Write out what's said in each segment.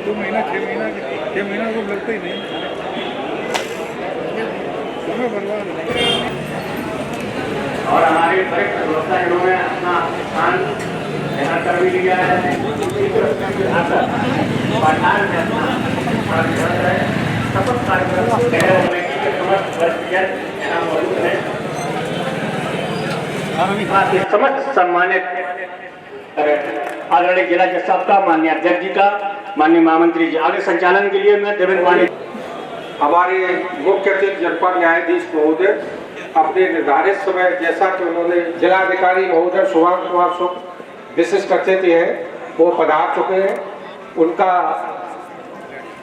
2 महीना 6 महीना तो लगता ही नहीं, समय बर्बाद है। और हमारे व्यवस्था इन्होंने अपना स्थान यहाँ कर भी लिया है। शपथ कार्यक्रम समस्त सम्मानित आदरणीय जिला जज का, माननीय अध्यक्ष जी का, माननीय महामंत्री जी, आगे संचालन के लिए मैं देवेंद्र वाणी। हमारे मुख्य अतिथि जनपद न्यायाधीश महोदय अपने निर्धारित समय, जैसा कि उन्होंने जिलाधिकारी महोदय सुभाष कुमार शुक्ल विशिष्ट अतिथि हैं, वो पधार चुके हैं। उनका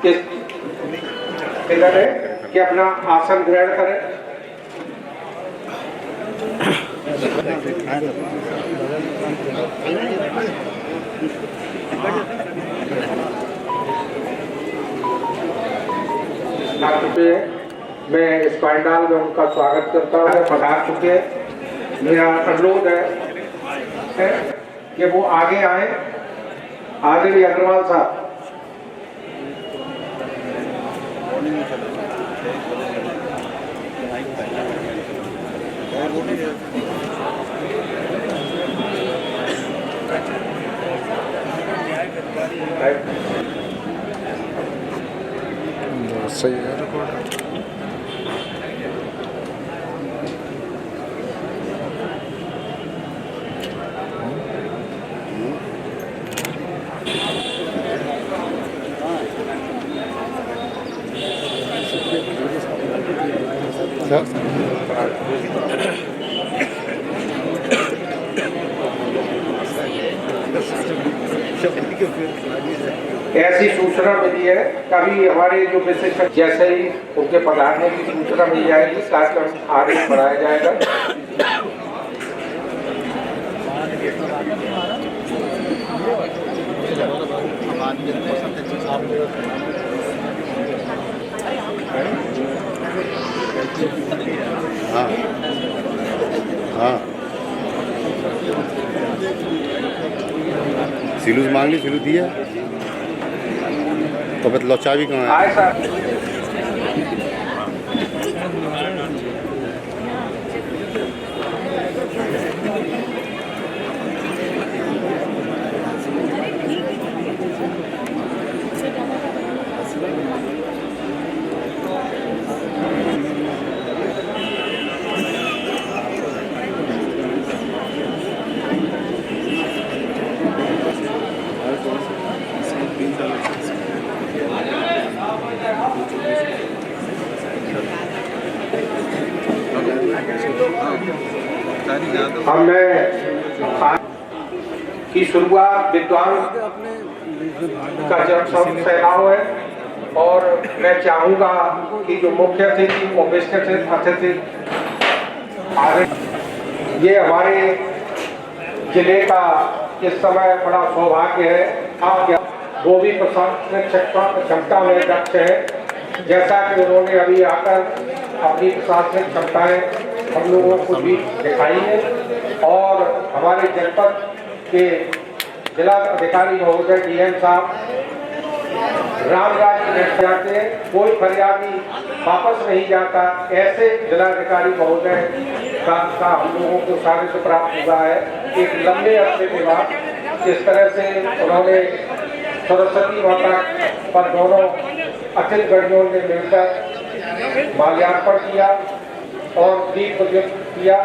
निवेदन है कि अपना आसन ग्रहण करें। मैं इस पंडाल में उनका स्वागत करता हूँ, पधार चुके हैं। मेरा अनुरोध है कि वो आगे आए। आदरणीय अग्रवाल साहब, सही है रिकॉर्ड। ऐसी सूचना मिली है, कभी हमारे जो विशिष्ट जैसे ही उनके पधारने की सूचना मिल जाएगी, कार्यक्रम आगे बढ़ाया जाएगा। हाँ हाँ, सिलूस मांग ली, सिलू दिया तो बतलाओ चाबी कहाँ है? आए साहब, हमने की शुरुआत विद्वान का जन्म समारोह है, और मैं चाहूंगा कि जो मुख्य अतिथि और विशिष्ट अतिथि ये हमारे जिले का इस समय बड़ा सौभाग्य है। आप वो भी प्रशासनिक क्षमता में दक्ष है, जैसा कि उन्होंने अभी आकर अपनी प्रशासनिक क्षमताएं हम लोगों को भी दिखाई है। और हमारे जनपद के जिला अधिकारी महोदय डीएम साहब रामराज जाते हैं, कोई फरियादी वापस नहीं जाता, ऐसे जिलाधिकारी महोदय का हम लोगों को साबित प्राप्त हुआ है। एक लंबे अरसे के बाद इस तरह से उन्होंने सरस्वती माता पर दोनों अतिथि गणियों ने मिलकर माल्यार्पण किया और दीप प्रज्वलित किया।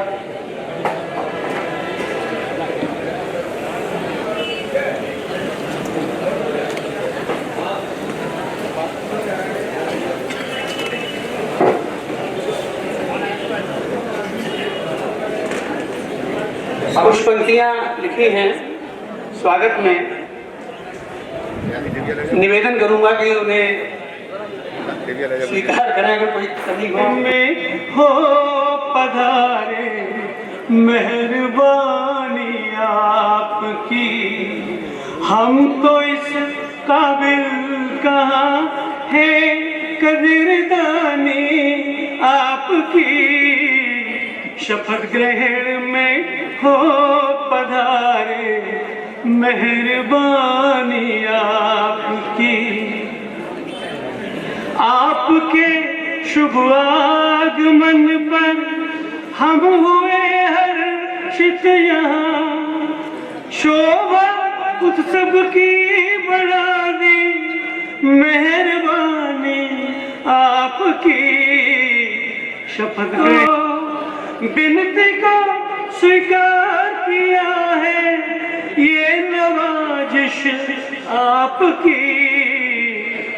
कुछ पंक्तियां लिखी हैं स्वागत में, निवेदन करूंगा कि उन्हें स्वीकार करें अगर कोई कमी हो। पधारे मेहरबानी आपकी, हम तो इस काबिल कहाँ है कदरदानी आपकी। शपथ ग्रहण में हो पधारे मेहरबानी आपकी, आपके शुभ आगमन पर हम हुए हर्षित यहाँ, शोभा उत्सव की बढ़ा दी मेहरबानी आपकी। शपथ विनती को स्वीकार किया है, ये नवाजिश आपकी।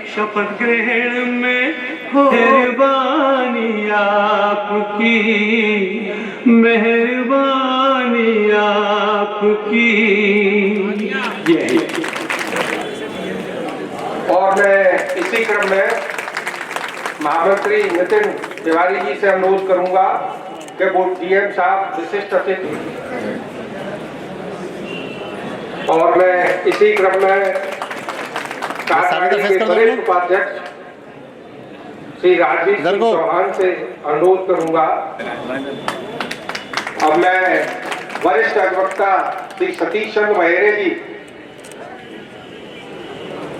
शपथ ग्रहण में मेहरबानी आपकी, मेहरबानी आपकी। और मैं इसी क्रम में महामंत्री नितिन तिवारी जी से अनुरोध करूंगा कि वो डीएम साहब विशिष्ट अतिथि, और मैं इसी क्रम में कार्यकारिणी के वरिष्ठ उपाध्यक्ष श्री राजवीर सिंह चौहान से अनुरोध करूंगा। अब मैं वरिष्ठ अधिवक्ता श्री सतीश चंद्र महेरे जी,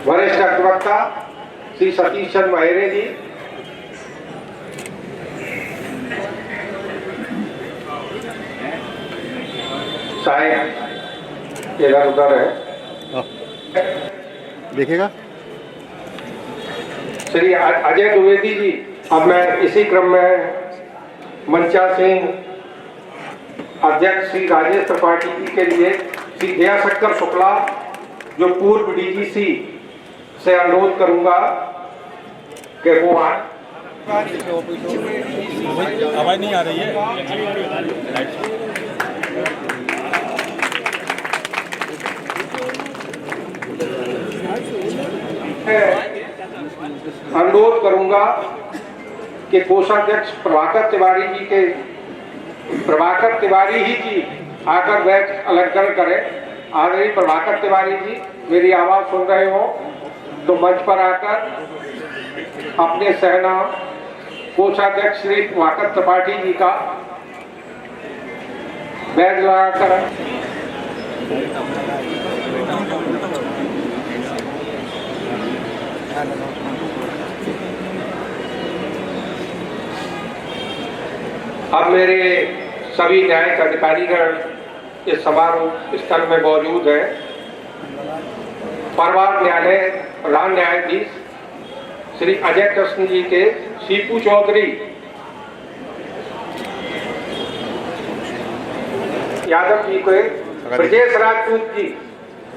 वरिष्ठ अधिवक्ता श्री सतीश चंद्र महेरे जी, साहेब इधर उधर है, देखेगा श्री अजय द्विवेदी जी। अब मैं इसी क्रम में मंचा सिंह अध्यक्ष श्री राजेश त्रिपाठी जी के लिए श्री दयाशंकर शुक्ला जो पूर्व डीजीसी से अनुरोध करूंगा कि वो आवाज नहीं आ रही है। अनुरोध करूंगा कि कोषाध्यक्ष प्रभाकर तिवारी ही जी आकर बैच अलंकरण करें। आदरणीय प्रभाकर तिवारी जी मेरी आवाज सुन रहे हो तो मंच पर आकर अपने सहनाम कोषाध्यक्ष श्री प्रभाकर त्रिपाठी जी का बैच लगाकर अब मेरे सभी न्यायिक अधिकारीगण इस समारोह स्थल में मौजूद हैं। परिवार न्यायालय प्रधान न्यायाधीश श्री अजय कृष्ण जी के सीपू चौधरी, यादव जी को ब्रजेश राजपूत जी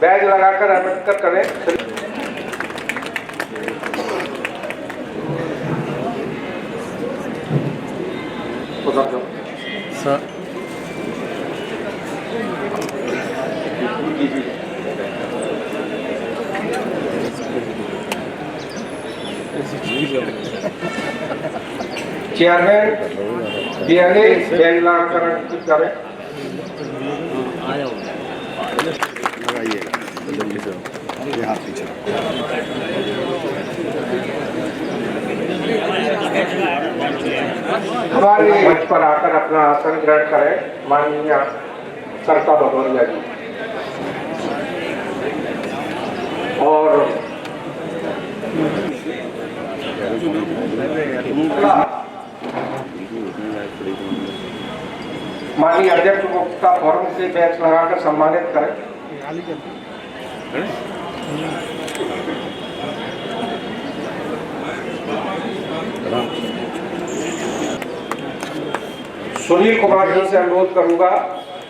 बैज लगाकर अलंकृत करें। सर चेयरमैन डीएनए बेंगलाकरण करें। लगाइएगा जल्दी से, ये हाथ पीछे। हमारे मंच पर आकर अपना आसन ग्रहण करें माननीय सरिता भदौरिया जी। और माननीय अध्यक्ष को फॉर्म से बैच लगाकर सम्मानित करें। सुनील कुमार जी से अनुरोध करूंगा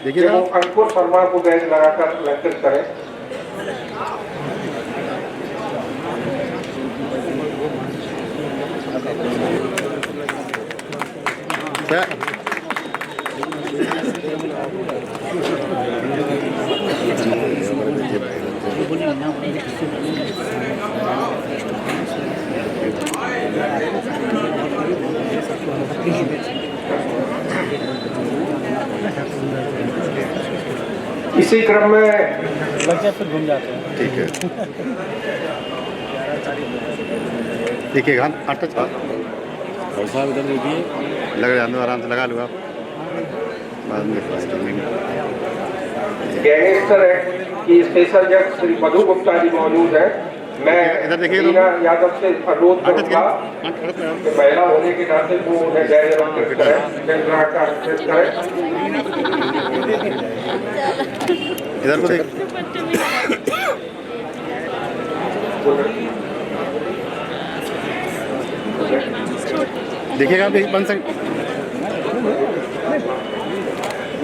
कि वो अंकुर शर्मा को बैच लगाकर अलंकृत करें। इसी क्रम में फिर घूम जाते हैं। ठीक है, देखिएगा आटा और साहब इधर देखिए, लग रहा है, आराम से लगा लो आप बाद में गैंगस्टर एक्ट की स्पेशल जज श्री मधु गुप्ता जी मौजूद है। मैं इधर देखिए मीना यादव से अनुरोध करूंगा कि महिला होने के नाते वो उन्हें जय अलंकृत करें, जय का अलंकृत करें। इधर को देख, देखिएगा अभी बन सकते।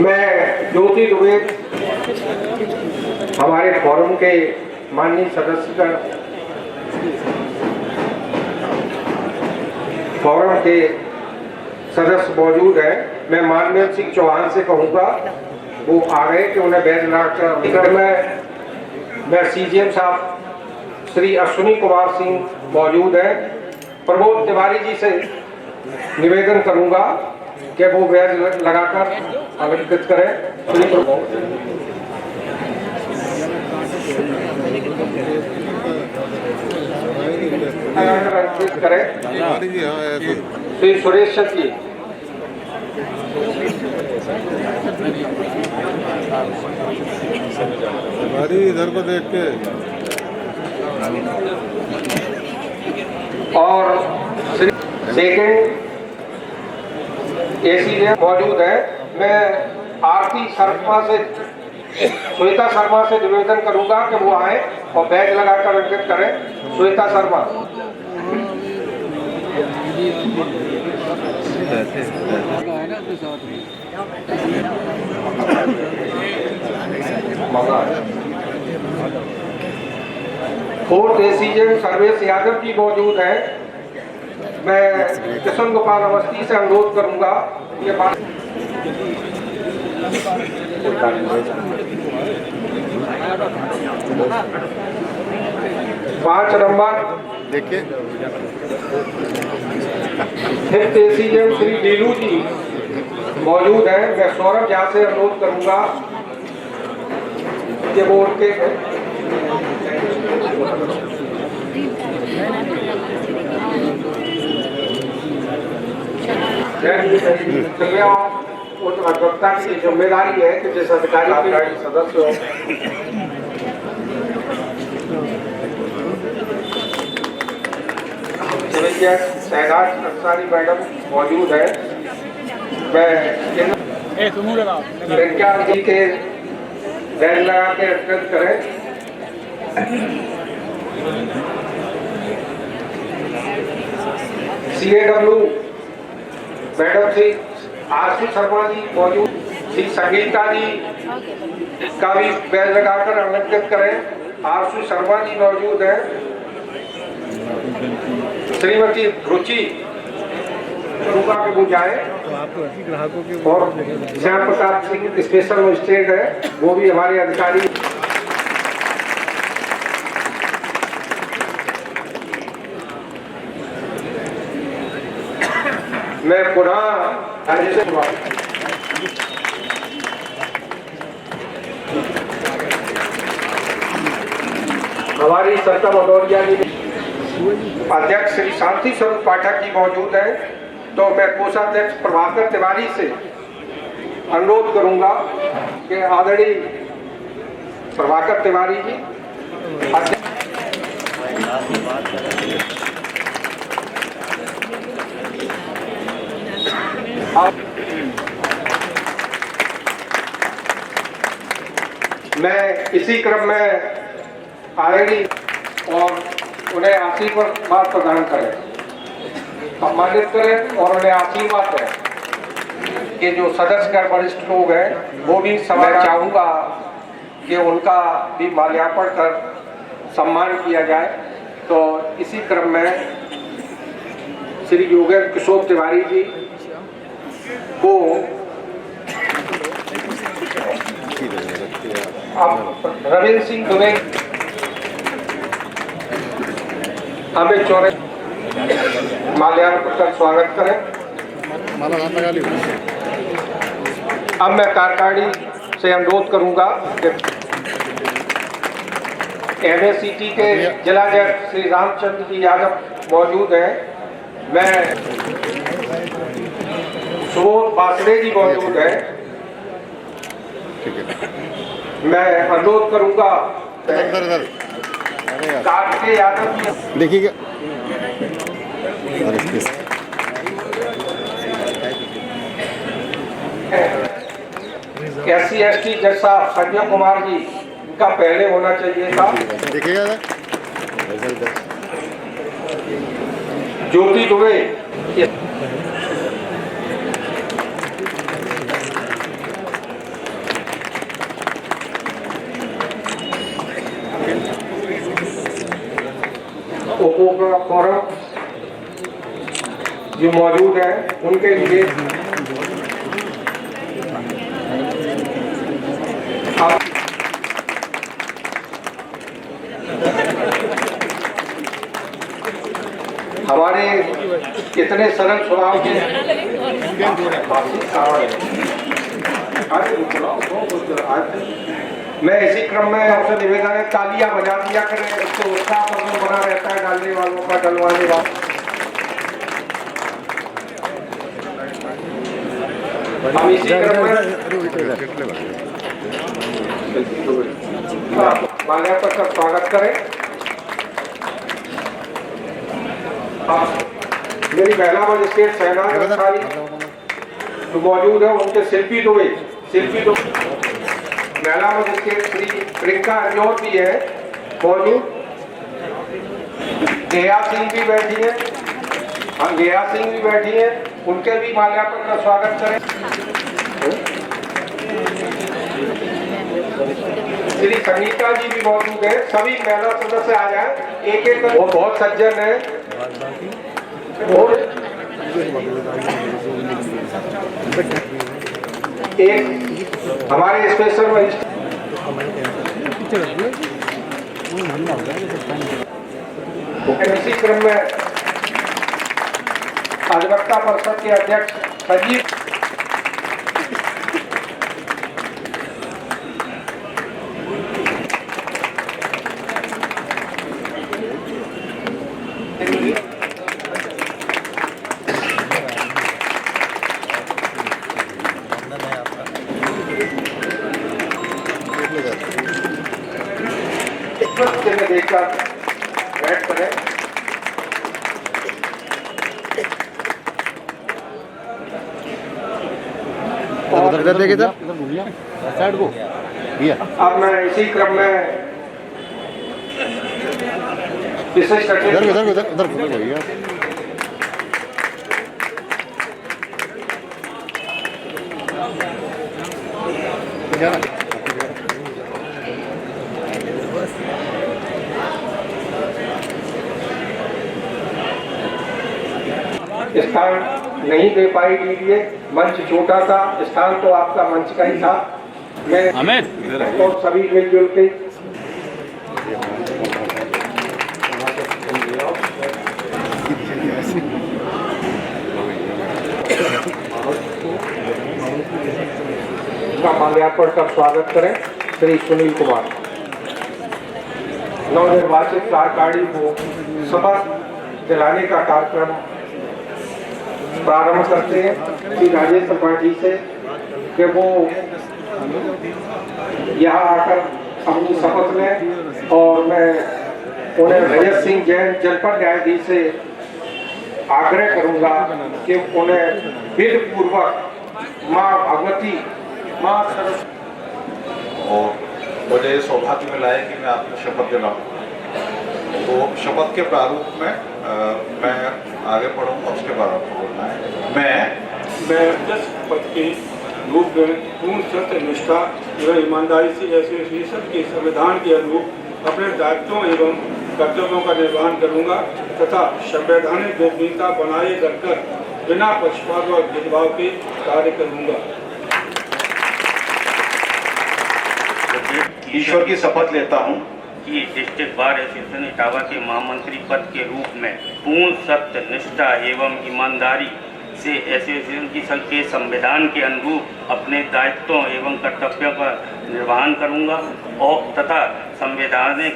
मैं ज्योति दुबे हमारे फोरम के माननीय सदस्य का फोरम के सदस्य मौजूद है। मैं माननीय सिंह चौहान से कहूंगा वो आ गए कि उन्हें बैज लगाकर मैं सीजीएम साहब श्री अश्विनी कुमार सिंह मौजूद है। प्रमोद तिवारी जी से निवेदन करूंगा कि वो बैज लगाकर अलंकृत करें। श्री प्रमोद अलंकृत करें। श्री सुरेश जी इधर को देख के और सेकेंड एसीए मौजूद है। मैं आरती शर्मा से श्वेता शर्मा से निवेदन करूंगा कि वो आए और बैग लगाकर अलंकृत करें। श्वेता शर्मा फोर्थ एसीएम सर्वेश यादव जी मौजूद है। मैं कृष्ण गोपाल अवस्थी से अनुरोध करूंगा ये बात 5 नंबर देखिए, फिफ्थ एसीएम श्री लीलू जी मौजूद है। मैं सौरभ झा से अनुरोध करूंगा कि वो उनके उस अध्यक्षता की जिम्मेदारी है कि जिस अधिकारी के सदस्य हो शहनाज अंसारी मैडम मौजूद है। मैं विज्ञान जी के बैन लगा के अलंकृत करें। CAW मैडम श्री आरती शर्मा जी मौजूद। श्री संगीता जी का भी बैन लगाकर अलंकृत करें। आरती शर्मा जी मौजूद है। श्रीमती रुचि रूपा के वो जाए और श्याम प्रताप सिंह स्पेशल मजिस्ट्रेट है, वो भी हमारे अधिकारी। मैं पुनः हमारी सत्ता भदौरिया जी अध्यक्ष श्री शांति स्वरूप पाठक जी मौजूद है। तो मैं कोषाध्यक्ष प्रभाकर तिवारी से अनुरोध करूंगा कि आदरणीय प्रभाकर तिवारी जी मैं इसी क्रम में आदरणीय और उन्हें आशीर्वाद प्रदान करें, सम्मानित करें और उन्हें आशीर्वाद दें कि जो सदस्यगण वरिष्ठ लोग हैं वो भी समय चाहूँगा कि उनका भी माल्यार्पण कर सम्मान किया जाए। तो इसी क्रम में श्री योगेंद्र किशोर तिवारी जी को अब रविंद्र सिंह दुबे, अमित चौरे माल्यार्पण कर स्वागत करें। अब मैं कार्यकारिणी से अनुरोध करूंगा कि MACT के जिला जज श्री रामचंद्र जी यादव मौजूद हैं। मैं सुबोध बासरे जी मौजूद हैं। मैं अनुरोध करूंगा इधर इधर अरे यार कार्तिकेय यादव जी देखिएगा अरे किस SC/ST जैसा संजय कुमार जी का पहले होना चाहिए था। देखिएगा इधर इधर ज्योति दुबे फोरम जो मौजूद है उनके लिए हमारे कितने सरल स्वभाव के मैं इसी क्रम में आपसे निवेदन है तालियां बजा दिया करें, इससे उत्साह बना रहता है डालने वालों का, डलवाने वालों। हम इसी क्रम में माल्यार्पण का स्वागत करें। मेरी महिला मजिस्ट्रेट शहनाज अंसारी जो मौजूद है, उनके शिल्पी दुबे महिला मजिस्ट्रेट श्री प्रियंका अजौर भी है मौजूद। गेया सिंह भी बैठी है, गेया सिंह भी बैठी है, उनके भी माल्यार्पण का स्वागत करें। श्री संगीता जी भी मौजूद है, सभी महिला सदस्य आ जाए एक एक। वो बहुत सज्जन है और एक हमारे स्पेशल इसी क्रम में अधिवक्ता परिषद के अध्यक्ष संजीव देखकर बैठ करें। इधर देखिए इधर घूमिए साइड को भैया। अब मैं इसी क्रम में विशिष्ट इधर इधर इधर इधर भैया। स्थान नहीं दे पाई दीजिए, मंच छोटा था, स्थान तो आपका मंच का ही था। मैं तो सभी मिलजुल के माल्यार्पण का स्वागत करें। श्री सुनील कुमार नवनिर्वाचित कार्यकारिणी को शपथ दिलाने का कार्यक्रम प्रारंभ करते हैं श्री राजेश त्रिपाठी से कि वो यहाँ आकर अपनी शपथ लें, और मैं उन्हें रजत सिंह जैन जनपद न्यायाधीश से आग्रह करूंगा कि उन्हें विधि पूर्वक माँ भगवती माँ सरस्वती और मुझे ये सौभाग्य मिला है कि मैं आपको शपथ दिलाऊं। तो शपथ के प्रारूप में मैं आगे पढ़ूंगा, उसके बाद आपको बोलना है। मैं अध्यक्ष पद के रूप में पूर्ण सत्य निष्ठा एवं ईमानदारी से एसोसिएशन के संविधान के अनुरूप अपने दायित्वों एवं कर्तव्यों का निर्वहन करूंगा तथा संवैधानिक गोपनीयता बनाए रखकर बिना पक्षपात और भेदभाव के कार्य करूंगा। ईश्वर की शपथ लेता हूँ कि डिस्ट्रिक्ट बार एसोसिएशन इटावा के महामंत्री पद के रूप में पूर्ण सत्य निष्ठा एवं ईमानदारी से एसोसिएशन के संविधान के अनुरूप अपने दायित्वों एवं कर्तव्यों का निर्वहन करूंगा और तथा संवैधानिक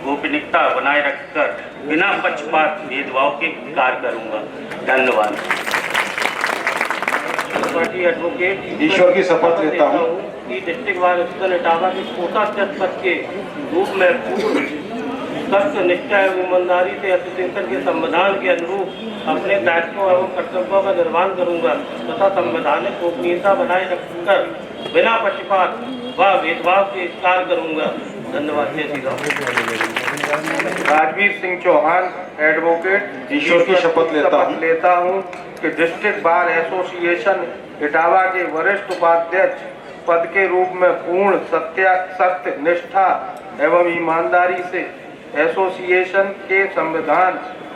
गोपनीयता बनाए रखकर बिना पक्षपात भेदभाव के कार्य करूंगा। धन्यवाद। ईश्वर की शपथ लेता हूँ कि डिस्ट्रिक्ट बार एसोसिएशन इटावा के कोटा अध्यक्ष पद के रूप में पूर्ण सत्य निष्ठा एवं ईमानदारी से एसोसिएशन के संविधान के अनुरूप अपने दायित्वों एवं कर्तव्यों का निर्वहन करूंगा तथा संवैधानिक गोपनीयता बनाए रखकर बिना पक्षपात व भेदभाव के कार्य करूंगा। धन्यवाद। जय श्री राम। राजवीर सिंह चौहान एडवोकेट ईश्वर की शपथ लेता हूँ कि डिस्ट्रिक्ट बार एसोसिएशन इटावा के वरिष्ठ उपाध्यक्ष पद के रूप में पूर्ण सत्य निष्ठा एवं ईमानदारी से एसोसिएशन के संविधान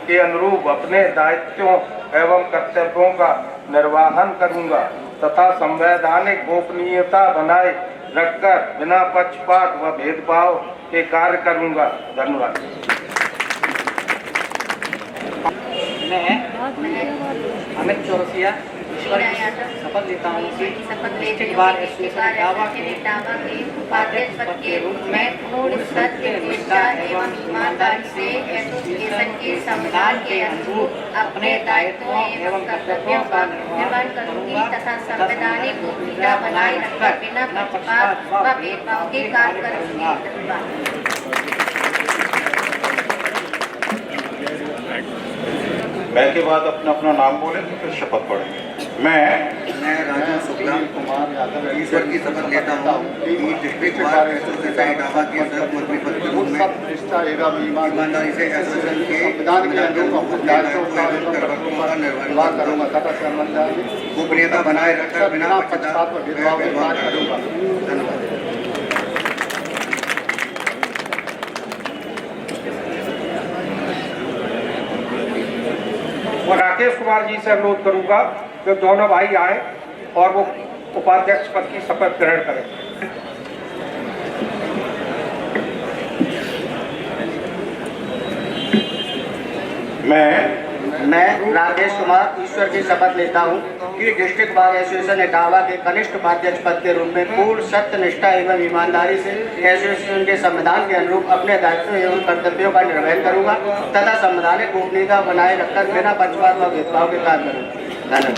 के अनुरूप अपने दायित्वों एवं कर्तव्यों का निर्वहन करूंगा तथा संवैधानिक गोपनीयता बनाए रखकर बिना पक्षपात व भेदभाव के कार्य करूंगा। धन्यवाद। मैं अमित चौरसिया ईश्वर की शपथ लेता हूँ कि डिस्ट्रिक्ट बार एसोसिएशन इटावा के उपाध्यक्ष पद के रूप में पूर्ण सत्य निष्ठा एवं ईमानदारी से एसोसिएशन के संविधान के अनुरूप अपने दायित्वों एवं कर्तव्यों का निर्वहन करूंगी तथा संवैधानिक गोपनीयता बनाए रखकर बिना पक्षपात व भेदभाव के कार्य करूंगी। मैं के बाद अपना नाम बोले तो फिर शपथ पढ़ेंगे। मैं राजू शुक्ला कुमार यादव ईश्वर की शपथ लेता हूँ कि डिस्ट्रिक्ट बार एसोसिएशन इटावा के सहमंत्री पद के रूप में निष्ठा एवं ईमानदारी से एसोसिएशन के संविधान के अनुरूप दायित्वों का निर्वहन करूँगा तथा संवैधानिक गोपनीयता बनाए रखकर बिना पक्षपात व भेदभाव के कार्य करूँगा। धन्यवाद। और राकेश कुमार जी से अनुरोध करूंगा कि दोनों भाई आए और वो उपाध्यक्ष पद की शपथ ग्रहण करें। मैं राकेश कुमार ईश्वर की शपथ लेता हूँ कि डिस्ट्रिक्ट बार एसोसिएशन इटावा के कनिष्ठ उपाध्यक्ष पद के रूप में पूर्ण सत्य निष्ठा एवं ईमानदारी से एसोसिएशन के संविधान के अनुरूप अपने दायित्वों एवं कर्तव्यों का निर्वहन करूंगा तथा संवैधानिक गोपनीयता बनाए रखकर बिना पक्षपात व भेदभाव के कार्य करूंगा। धन्यवाद।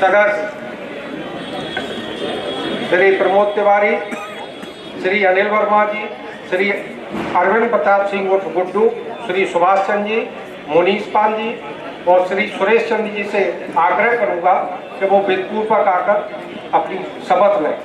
सदस्य श्री प्रमोद तिवारी, श्री अनिल वर्मा जी, श्री अरविंद प्रताप सिंह उर्फ गुड्डू, श्री सुभाष चंद्र जी, मुनीष पाल जी और श्री सुरेश चंद्र जी से आग्रह करूंगा कि वो विधिपूर्वक आकर अपनी शपथ लें।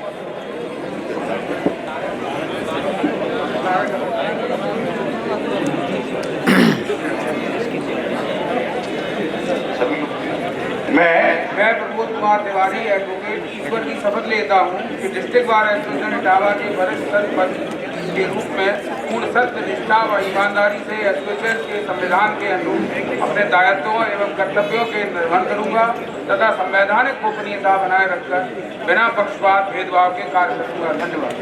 मैं प्रमोद कुमार तिवारी एडवोकेट ईश्वर की शपथ लेता हूँ कि डिस्ट्रिक्ट बार एसोसिएशन इटावा के वरिष्ठ पद के रूप में पूर्ण सत्य निष्ठा व ईमानदारी से एसोसिएशन के संविधान के अनुरूप अपने दायित्वों एवं कर्तव्यों के निर्वहन करूंगा तथा संवैधानिक गोपनीयता बनाए रखकर बिना पक्षपात भेदभाव के कार्य करूंगा। धन्यवाद।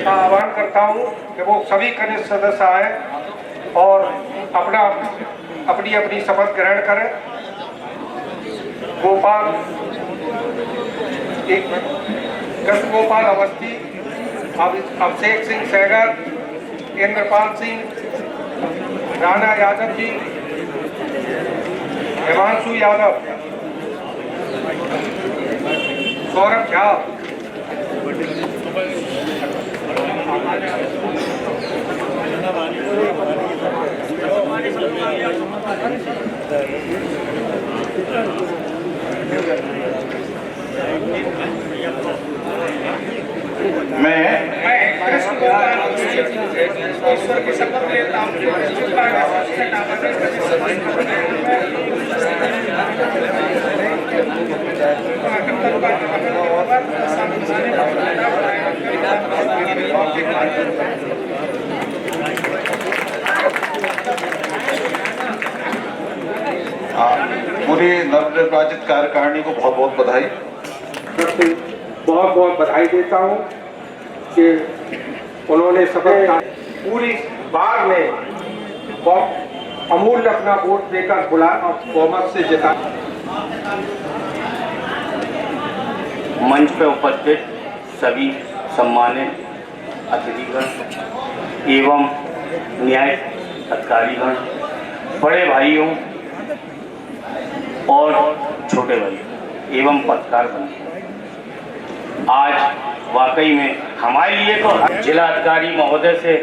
आह्वान करता हूँ कि वो सभी कनिष्ठ सदस्य आए और अपनी अपनी शपथ ग्रहण करें। गोपाल गोपाल अवस्थी, अभिषेक सिंह सहगल, इंद्रपाल सिंह, राणा यादव जी, हिमांशु यादव, सौरभ झा, ईश्वर की शपथ लेता हूँ पूरी नवनिर्वाचित कार्यकारिणी को बहुत बहुत बधाई। बहुत बहुत बधाई देता हूँ कि उन्होंने शपथ पूरी बार में बहुत अमूल्य अपना वोट देकर बुला और बहुमत से जिता। मंच पर उपस्थित सभी सम्मानित अतिथिगण एवं न्याय अधिकारीगण, बड़े भाइयों और छोटे भाइयों एवं पत्रकार बंधु, आज वाकई में हमारे लिए तो जिला अधिकारी महोदय से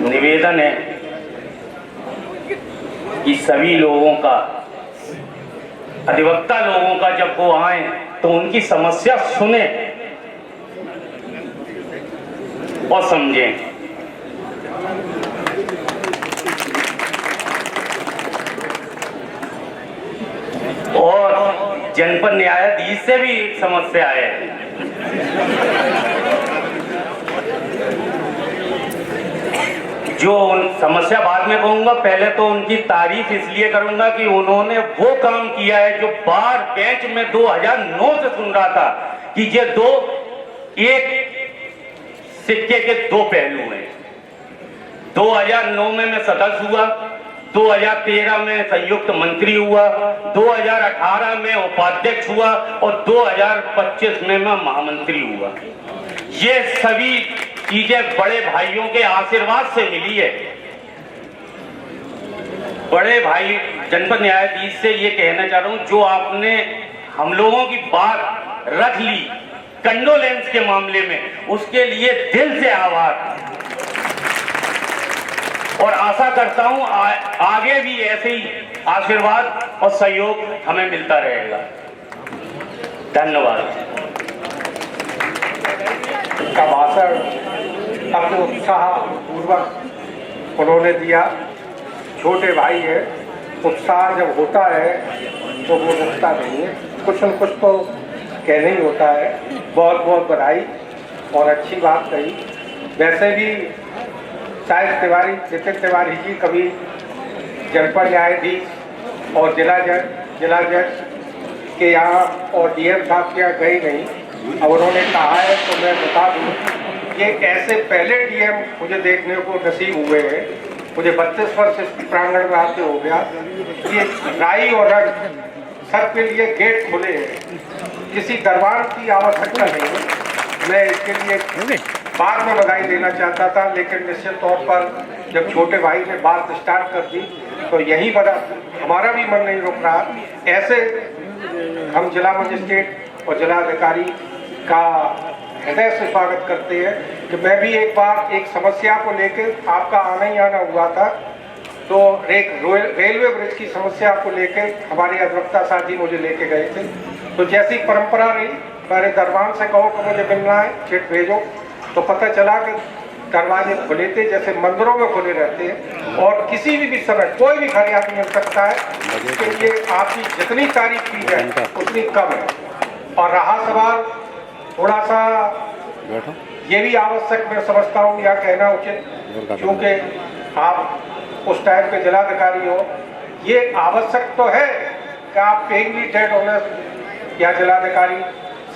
निवेदन है कि सभी लोगों का, अधिवक्ता लोगों का जब वो आए तो उनकी समस्या सुने और समझें। और जनपद न्यायाधीश से भी एक समस्या है। जो समस्या बाद में कहूंगा, पहले तो उनकी तारीफ इसलिए करूंगा कि उन्होंने वो काम किया है जो बार बेंच में 2009 से सुन रहा था कि ये एक सिक्के के दो पहलू हैं। 2009 में मैं सदस्य हुआ, 2013 में संयुक्त मंत्री हुआ, 2018 में उपाध्यक्ष हुआ और 2025 में मैं महामंत्री हुआ। ये सभी चीजें बड़े भाइयों के आशीर्वाद से मिली है। बड़े भाई जनपद न्यायाधीश से ये कहना चाह रहा हूं, जो आपने हम लोगों की बात रख ली कंडोलेंस के मामले में, उसके लिए दिल से आभार। और आशा करता हूं आगे भी ऐसे ही आशीर्वाद और सहयोग हमें मिलता रहेगा। धन्यवाद। का भाषण अपने उत्साह पूर्वक उन्होंने दिया। छोटे भाई है, उत्साह जब होता है तो वो रुकता नहीं है, कुछ न कुछ तो कहना ही होता है। बहुत बहुत बधाई और अच्छी बात कही। वैसे भी शायद तिवारी, नितिन तिवारी जी कभी जनपद न्यायाधीश और जिला जज के यहाँ और डीएम साहब के यहाँ गए नहीं। अब उन्होंने कहा है तो मैं बता दूँ, ये ऐसे पहले डीएम मुझे देखने को नसीब हुए हैं। मुझे 32 वर्ष इस प्रांगण में आते हो गया। ये राई और रंग सबके लिए गेट खुले हैं, किसी दरबार की आवश्यकता नहीं है। मैं इसके लिए बाद में बधाई देना चाहता था, लेकिन निश्चित तौर पर जब छोटे भाई ने बात स्टार्ट कर दी तो यही बड़ा हमारा भी मन नहीं रुक रहा। ऐसे हम जिला मजिस्ट्रेट और जिला अधिकारी का हृदय से स्वागत करते हैं कि मैं भी एक बार एक समस्या को लेकर, आपका आना ही आना हुआ था, तो एक रेलवे ब्रिज की समस्या को लेकर हमारे अधिवक्ता साथी मुझे लेके गए थे। तो जैसी परंपरा रही, मेरे दरबार से कहो कि मुझे मिलना है, चिट भेजो, तो पता चला कि दरवाजे खुले थे, जैसे मंदिरों में खुले रहते हैं और किसी भी समय कोई भी फरियाद मिल सकता है। इसके लिए आपकी जितनी तारीफ की जाए उतनी कम है। और रहा सवाल थोड़ा सा ये भी आवश्यक मैं समझता हूँ या कहना उचित, क्योंकि आप उस टाइम के जिलाधिकारी हो, ये आवश्यक तो है कि आप पेइंग डेट ऑनर या जिलाधिकारी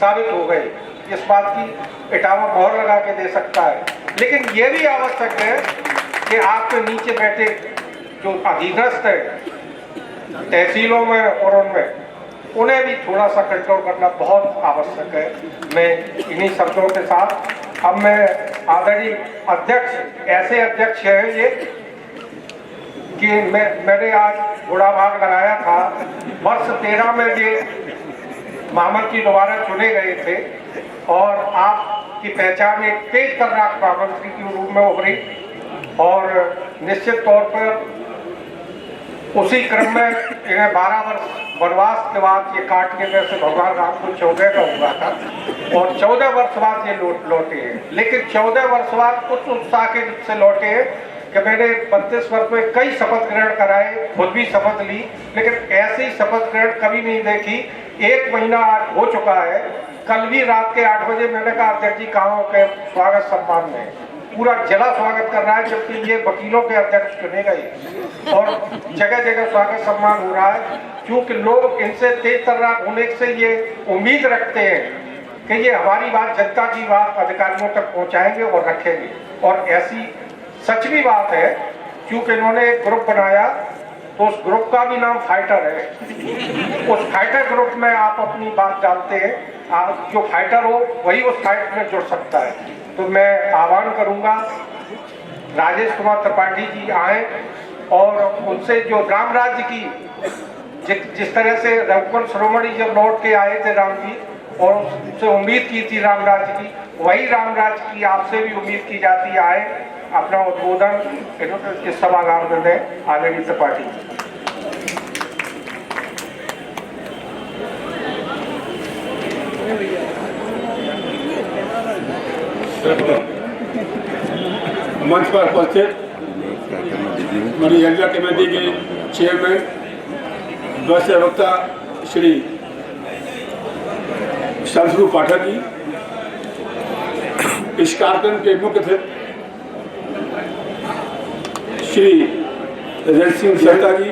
साबित हो गए, इस बात की इटावा मोहर लगा के दे सकता है। लेकिन ये भी आवश्यक है कि आपके नीचे बैठे जो अधीनस्थ है तहसीलों में और उनमें, उन्हें भी थोड़ा सा कंट्रोल करना बहुत आवश्यक है। मैं इन्हीं शब्दों के साथ अब मैं आदरणीय अध्यक्ष, ऐसे अध्यक्ष हैं ये कि मैंने आज घोड़ा भाग लगाया था। वर्ष 13 में ये महामंत्री दोबारा चुने गए थे और आपकी पहचान एक तेज तर्राक महामंत्री के रूप में उभरी और निश्चित तौर पर उसी क्रम में इन्हें 12 वर्ष वनवास के बाद ये काटने में से भगवान राम को 14 का हुआ था और 14 वर्ष बाद ये लौटे हैं। लेकिन 14 वर्ष बाद कुछ उत्साह के से लौटे हैं कि मैंने 32 वर्ष में कई शपथ ग्रहण कराए, खुद भी शपथ ली, लेकिन ऐसी शपथ ग्रहण कभी नहीं देखी। 1 महीना आज हो चुका है। कल भी रात के 8 बजे मैंने कहा अध्यक्ष जी कहाँ हो के स्वागत सम्मान में, पूरा जिला स्वागत कर रहा है, जबकि ये वकीलों के अध्यक्ष चुने गए और जगह जगह स्वागत सम्मान हो रहा है। क्योंकि लोग इनसे तेज तर्राक होने से ये उम्मीद रखते हैं कि ये हमारी बात, जनता की बात अधिकारियों तक पहुंचाएंगे और रखेंगे। और ऐसी सच भी बात है, क्योंकि इन्होंने एक ग्रुप बनाया तो उस ग्रुप का भी नाम फाइटर है। उस फाइटर ग्रुप में आप अपनी बात डालते हैं, आप जो फाइटर हो वही उस फाइट में जुड़ सकता है। तो मैं आह्वान करूंगा राजेश कुमार त्रिपाठी जी आए और उनसे जो राम राज्य की जिस तरह से रघुवंश शिरोमणि जब लौट के आए थे राम जी और उनसे उम्मीद की थी राम राज्य की, वही राम राज्य की आपसे भी उम्मीद की जाती आए। अपना उद्बोधन इस सभागार में दें आदरणीय त्रिपाठी। मंच पर उपस्थित हमारी एरिया कमेटी के चेयरमैन वरिष्ठ वक्ता श्री संतरू पाठक जी, इस कार्यक्रम के मुख्य अतिथि श्री रजत सिंह सहता जी,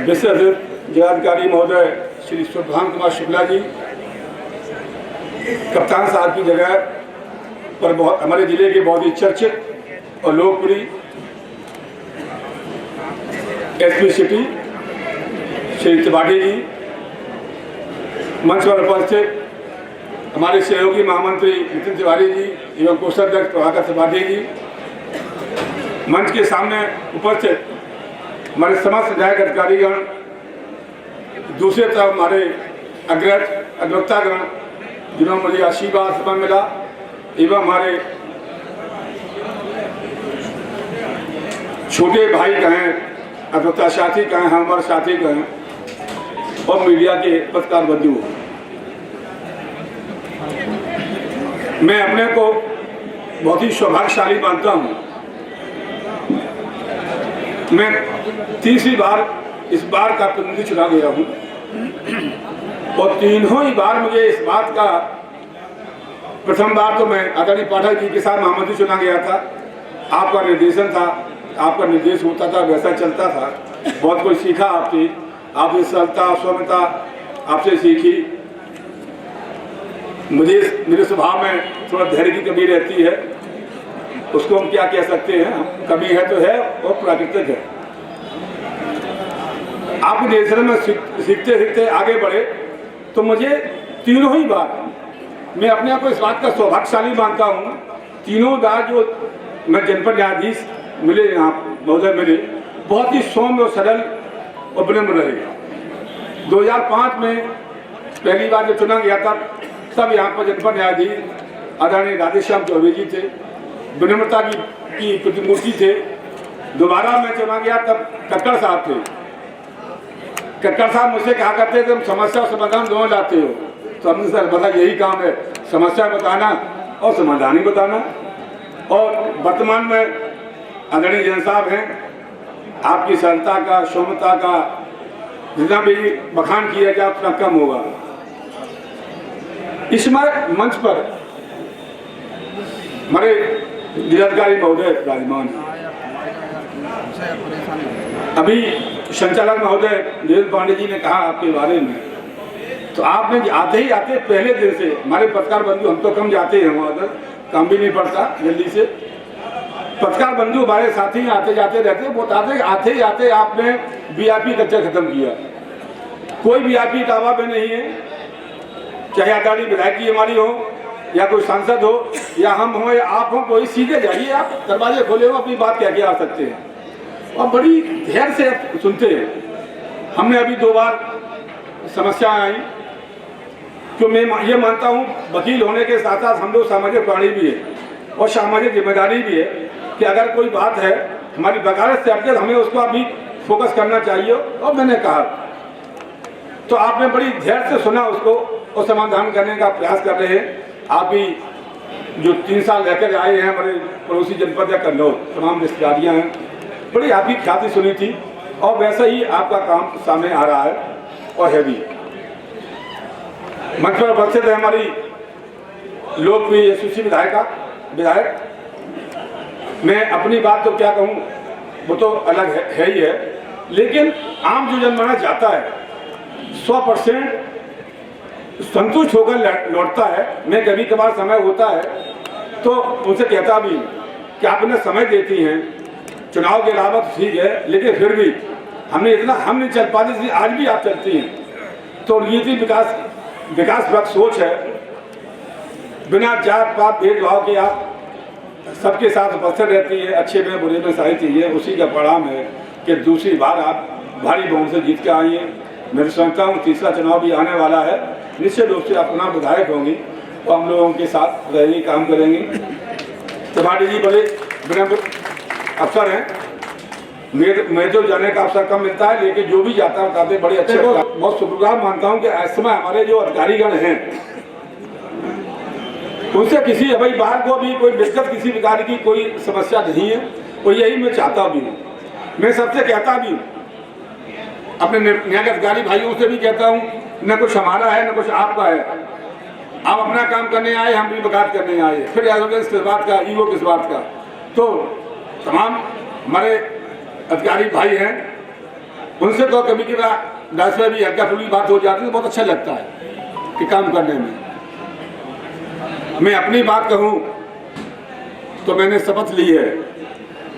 विशेष अतिथि जिलाधिकारी महोदय श्री सुभान कुमार शुक्ला जी, कप्तान साहब की जगह पर हमारे जिले के बहुत ही चर्चित और लोकप्रिय एसपी सिटी श्री त्रिपाठी जी, मंच पर उपस्थित हमारे सहयोगी महामंत्री नितिन तिवारी जी एवं कोषाध्यक्ष प्रभाकर त्रिपाठी जी, मंच के सामने उपस्थित हमारे समस्त विधायक अधिकारीगण, दूसरे तरफ हमारे अग्रवक्तागण जिन्होंने मुझे आशीर्वाद समय मिला, एवं हमारे छोटे भाई कहें, अग्रवक्ता साथी कहें, हमारे साथी कहें और मीडिया के पत्रकार बंधु, मैं अपने को बहुत ही सौभाग्यशाली मानता हूँ। मैं तीसरी बार इस बार का प्रतिनिधि चुना गया हूँ और तीनों ही बार मुझे इस बात का, प्रथम बार तो मैं आदरणीय पाठक जी के साथ महामंत्री चुना गया था, आपका निर्देशन था, आपका निर्देश होता था, वैसा चलता था। बहुत कुछ सीखा आपसे, आपसे सरलता सौम्यता आपसे सीखी। मुझे मेरे स्वभाव में थोड़ा धैर्य की कमी रहती है, उसको हम क्या कह सकते हैं, कमी है तो है और प्राकृतिक है। आपके निर्देशन में सीखते सीखते आगे बढ़े तो मुझे तीनों ही बार मैं अपने आप को इस बात का सौभाग्यशाली मानता हूँ। तीनों बार जो मैं जनपद न्यायाधीश मिले, यहाँ महोदय मिले, बहुत ही सौम्य और सरल और विनम्र रहे। 2005 में पहली बार जब चुना गया था तब यहाँ पर जनपद न्यायाधीश आदरणीय राधेश्याम चौबे जी थे, विनम्रता की प्रतिमूर्ति थे। दोबारा मैं चुना गया तब कक्कड़ साहब थे। कक्कड़ साहब मुझसे कहा करते थे, तुम समस्या समाधान दोनों लाते हो। तो हमने सर बता यही काम है, समस्या बताना और समाधान ही बताना। और वर्तमान में आदरणीय जन साहब हैं, आपकी सरलता का, सौम्यता का जितना भी बखान किया जाए उतना कम होगा। इस मंच पर हमारे जिलाधिकारी महोदय विराजमान, अभी संचालक महोदय देवेंद्र पांडे जी ने कहा आपके बारे में, तो आपने आते पहले दिन से, हमारे पत्रकार बंधु हम तो कम जाते हैं वहाँ पर, काम भी नहीं पड़ता जल्दी से, पत्रकार बंधु हमारे साथी आते जाते रहते, वो आते ही आते आपने वीआईपी कल्चर खत्म किया। कोई वीआईपी दावा में नहीं है, चाहे आदरणीय विधायक जी हमारी हो या कोई सांसद हो या हम हो या आप हो, कोई सीधे जाइए, आप दरवाजे खोले हो, अपनी बात कह के आ सकते हैं और बड़ी धैर्य से सुनते हैं। हमने अभी 2 बार समस्याएं आई, क्यों मैं ये मानता हूँ वकील होने के साथ साथ हम लोग सामाजिक प्राणी भी है और सामाजिक जिम्मेदारी भी है कि अगर कोई बात है हमारी वकालत से हटकर हमें उसको अभी फोकस करना चाहिए। और मैंने कहा तो आपने बड़ी धैर्य से सुना उसको और समाधान करने का प्रयास कर रहे हैं। आप भी जो 3 साल रहकर आए हैं हमारे पड़ोसी जनपद या कन्नौज, तमाम रिश्तेदारियाँ हैं, बड़ी आपकी ख्याति सुनी थी और वैसा ही आपका काम सामने आ रहा है और है भी। मंच पर उपस्थित है हमारी लोकप्रिय यशस्वी विधायक। मैं अपनी बात तो क्या कहूँ, वो तो अलग है ही है, लेकिन आम जो जनमानस जाता है 100% संतुष्ट होकर लौटता है। मैं कभी कभार समय होता है तो उनसे कहता भी कि आप उन्हें समय देती हैं चुनाव के अलावा तो ठीक है, लेकिन फिर भी हमने इतना हम नहीं चल पाते इसलिए आज भी आप चलती हैं। तो नीति विकासपरक सोच है, बिना जात पात भेदभाव के आप सबके साथ उपस्थित रहती है, अच्छे में बुरे में सहायती है। उसी का परिणाम है कि दूसरी बार आप भारी बहुमत से जीत के आई हैं। मैं समझता हूँ तीसरा चुनाव भी आने वाला है, निश्चित रूप से आप पुनः विधायक होंगी और हम लोगों के साथ रहेंगी, काम करेंगी। त्रिपाठी जी बड़े विनम्र अफसर हैं, मेरे तो जाने का अवसर कम मिलता है, लेकिन जो भी जाता है बताते बड़े अच्छे। बहुत शुक्रगुजार मानता हूँ कि इस समय हमारे जो अधिकारीगण हैं उनसे किसी भाई बाहर को भी कोई व्यक्तिगत किसी प्रकार की कोई समस्या नहीं है, और यही मैं चाहता भी हूँ। मैं सबसे कहता भी हूँ, अपने न्याय अधिकारी भाइयों से भी कहता हूँ, न कुछ हमारा है न कुछ आपका है। आप अपना काम करने आए, हम भी बगावत करने आए, फिर एरोगेंस किस बात का, ईगो किस बात का। तो तमाम हमारे अधिकारी भाई हैं, उनसे तो कभी कभी दस में भी हल्का फुल्की बात हो जाती है तो बहुत अच्छा लगता है कि काम करने में। मैं अपनी बात कहूँ तो मैंने शपथ ली है,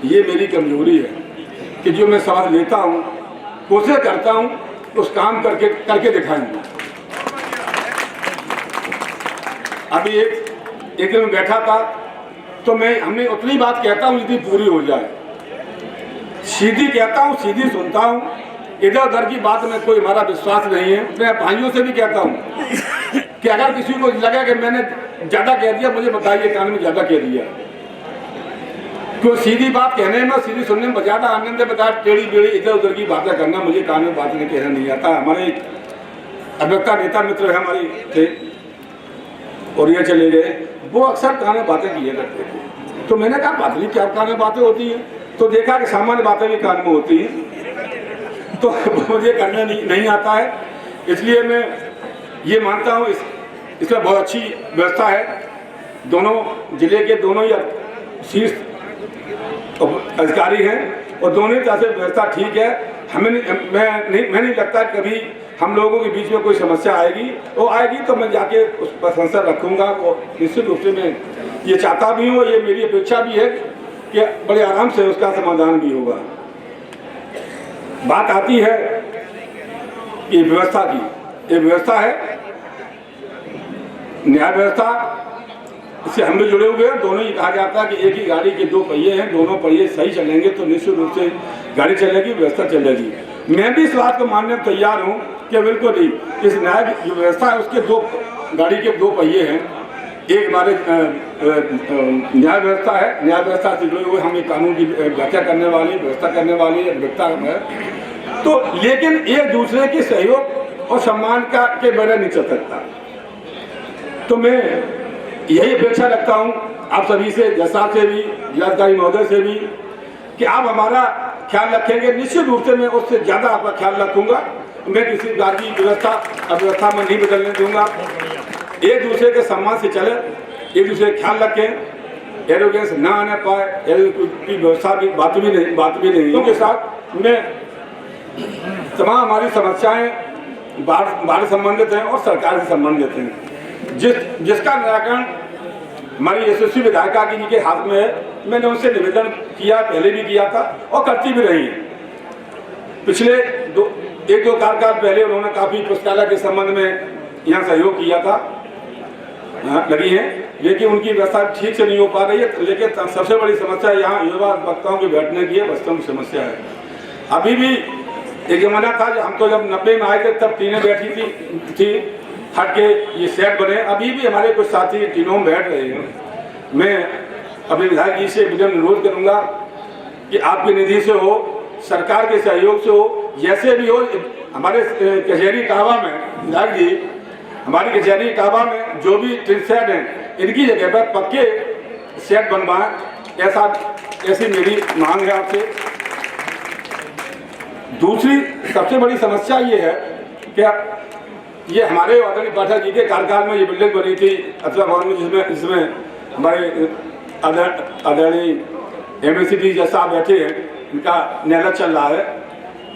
ये मेरी कमजोरी है कि जो मैं शपथ लेता हूँ कोशिश करता हूँ उस काम करके दिखाऊंगा। अभी एक दिन बैठा था तो हमने उतनी बात कहता हूँ जितनी पूरी हो जाए। सीधी कहता हूँ, सीधी सुनता हूँ, इधर उधर की बात में कोई हमारा विश्वास नहीं है। मैं भाइयों से भी कहता हूँ कि अगर किसी को लगा कि मैंने ज्यादा कह दिया, मुझे बताइए कान में ज्यादा कह दिया। क्यों सीधी बात कहने में, सीधी सुनने में ज्यादा आनंद है, बता टेढ़ी बेड़ी इधर उधर की बातें करना मुझे कान में बात नहीं कहना नहीं आता। हमारे अभिवक्ता नेता मित्र है हमारी थे और ये चले गए, वो अक्सर कान में बातें किए करते थे। तो मैंने कहा बात नहीं, क्या कान में बातें होती हैं? तो देखा कि सामान्य बातें भी कान में होती हैं, तो मुझे करना नहीं आता है। इसलिए मैं ये मानता हूँ इसमें बहुत अच्छी व्यवस्था है। दोनों जिले के दोनों ही शीर्ष अधिकारी हैं और दोनों तरह से व्यवस्था ठीक है। मैं नहीं लगता कभी हम लोगों के बीच में कोई समस्या आएगी। वो आएगी तो मैं जाके उस पर संसद रखूँगा। और निश्चित रूप से मैं ये चाहता भी हूँ, ये मेरी अपेक्षा भी है कि बड़े आराम से उसका समाधान भी होगा। बात आती है ये व्यवस्था की, ये व्यवस्था है न्याय व्यवस्था, इससे हम भी जुड़े हुए हैं। दोनों ही कहा जाता है कि एक ही गाड़ी के दो पहिए हैं, दोनों पहिए सही चलेंगे तो निश्चित रूप से गाड़ी चलेगी, व्यवस्था चलेगी। मैं भी इस बात को मानने में तैयार हूँ कि बिल्कुल ही इस न्याय जो व्यवस्था है उसके गाड़ी के दो पहिए हैं। एक हमारे न्याय व्यवस्था है, न्याय व्यवस्था से जुड़े हुए हम एक कानून की व्याख्या करने वाली, व्यवस्था करने वाली व्यवस्था है। तो लेकिन एक दूसरे के सहयोग और सम्मान के बगैर नहीं चल सकता। तो मैं यही अपेक्षा रखता हूँ आप सभी से, जैसा से भी, जिलाधिकारी महोदय से भी, कि आप हमारा ख्याल रखेंगे। निश्चित रूप से मैं उससे ज़्यादा आपका ख्याल रखूँगा। मैं किसी प्रकार की अव्यवस्था में नहीं बदलने दूंगा। एक दूसरे के सम्मान से चले, एक दूसरे का ख्याल रखें, एरोगेंस ना आने पाए, की व्यवस्था की बात भी नहीं। उनके साथ में तमाम हमारी समस्याएं बाढ़ संबंधित हैं और सरकार से संबंधित हैं, जिसका निराकरण हमारी यशस्वी विधायिका जी के हाथ में है। मैंने उनसे निवेदन किया, पहले भी किया था और करती भी रही है। पिछले एक दो कार्यकाल पहले उन्होंने काफ़ी पुस्तकालय के संबंध में यहाँ सहयोग किया था, लगी है, लेकिन उनकी व्यवस्था ठीक से नहीं हो पा रही है। लेकिन सबसे बड़ी समस्या यहाँ युवा वक्ताओं के बैठने की है, बस्तों की समस्या है। अभी भी एक जमाना था, हम तो जब 90 में आए थे तब टीनें बैठी थी हट के ये सेट बने। अभी भी हमारे कुछ साथी टीनों में बैठ रहे हैं। मैं अपने विधायक जी से विनम्र अनुरोध करूँगा कि आपकी निधि से हो, सरकार के सहयोग से हो, जैसे भी हो, हमारे कचहरी इटावा में विधायक जी, हमारी कचहरी इटावा में जो भी टिन सेट हैं इनकी जगह पर पक्के सेट बनवाएं, ऐसी मेरी मांग है आपसे। दूसरी सबसे बड़ी समस्या ये है कि ये हमारे आदरणीय पाठक जी के कार्यकाल में ये बिल्डिंग बनी थी अथवा भवन में, जिसमें हमारे आदरणीय MACD जैसा आप बैठे हैं, इनका न्यायालय चल रहा है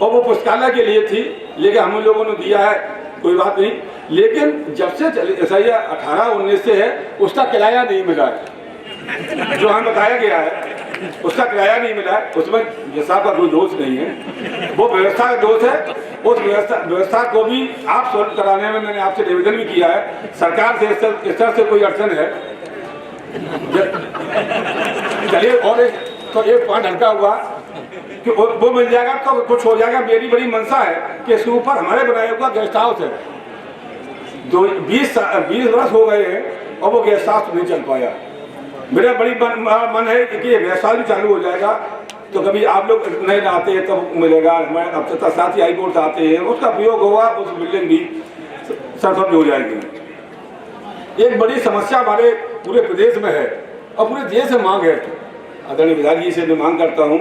और वो पुस्तकालय के लिए थी, लेकिन हम लोगों ने दिया है, कोई बात नहीं। लेकिन जब से ऐसा 18-19 से है, उसका किराया नहीं मिला है जो हमें बताया गया है। उसका किराया नहीं मिला है, उसमें साहब का कोई दोष नहीं है, वो व्यवस्था का दोष है। उस व्यवस्था को भी आप सॉल्व कराने में मैंने आपसे निवेदन भी किया है। सरकार से इस तरह से कोई अड़चन है, चलिए और एक पॉइंट हल्का हुआ कि वो मिल जाएगा तो कुछ हो जाएगा। मेरी बड़ी मंशा है कि इसके ऊपर हमारे बनाए हुआ गेस्ट हाउस है, 20 वर्ष हो गए हैं और वो गेस्ट हाउस नहीं चल पाया। मेरा बड़ी मन है कि ये गेस्ट हाउस भी चालू हो जाएगा तो कभी आप लोग नहीं आते हैं तो मिलेगा। हमारे अब तक साथ ही हाई कोर्ट आते हैं, उसका उपयोग होगा, उस बिल्डिंग भी सरसब्ज हो जाएगी। एक बड़ी समस्या हमारे पूरे प्रदेश में है और पूरे देश में मांग है। आदरणीय विधायक जी से मैं मांग करता हूँ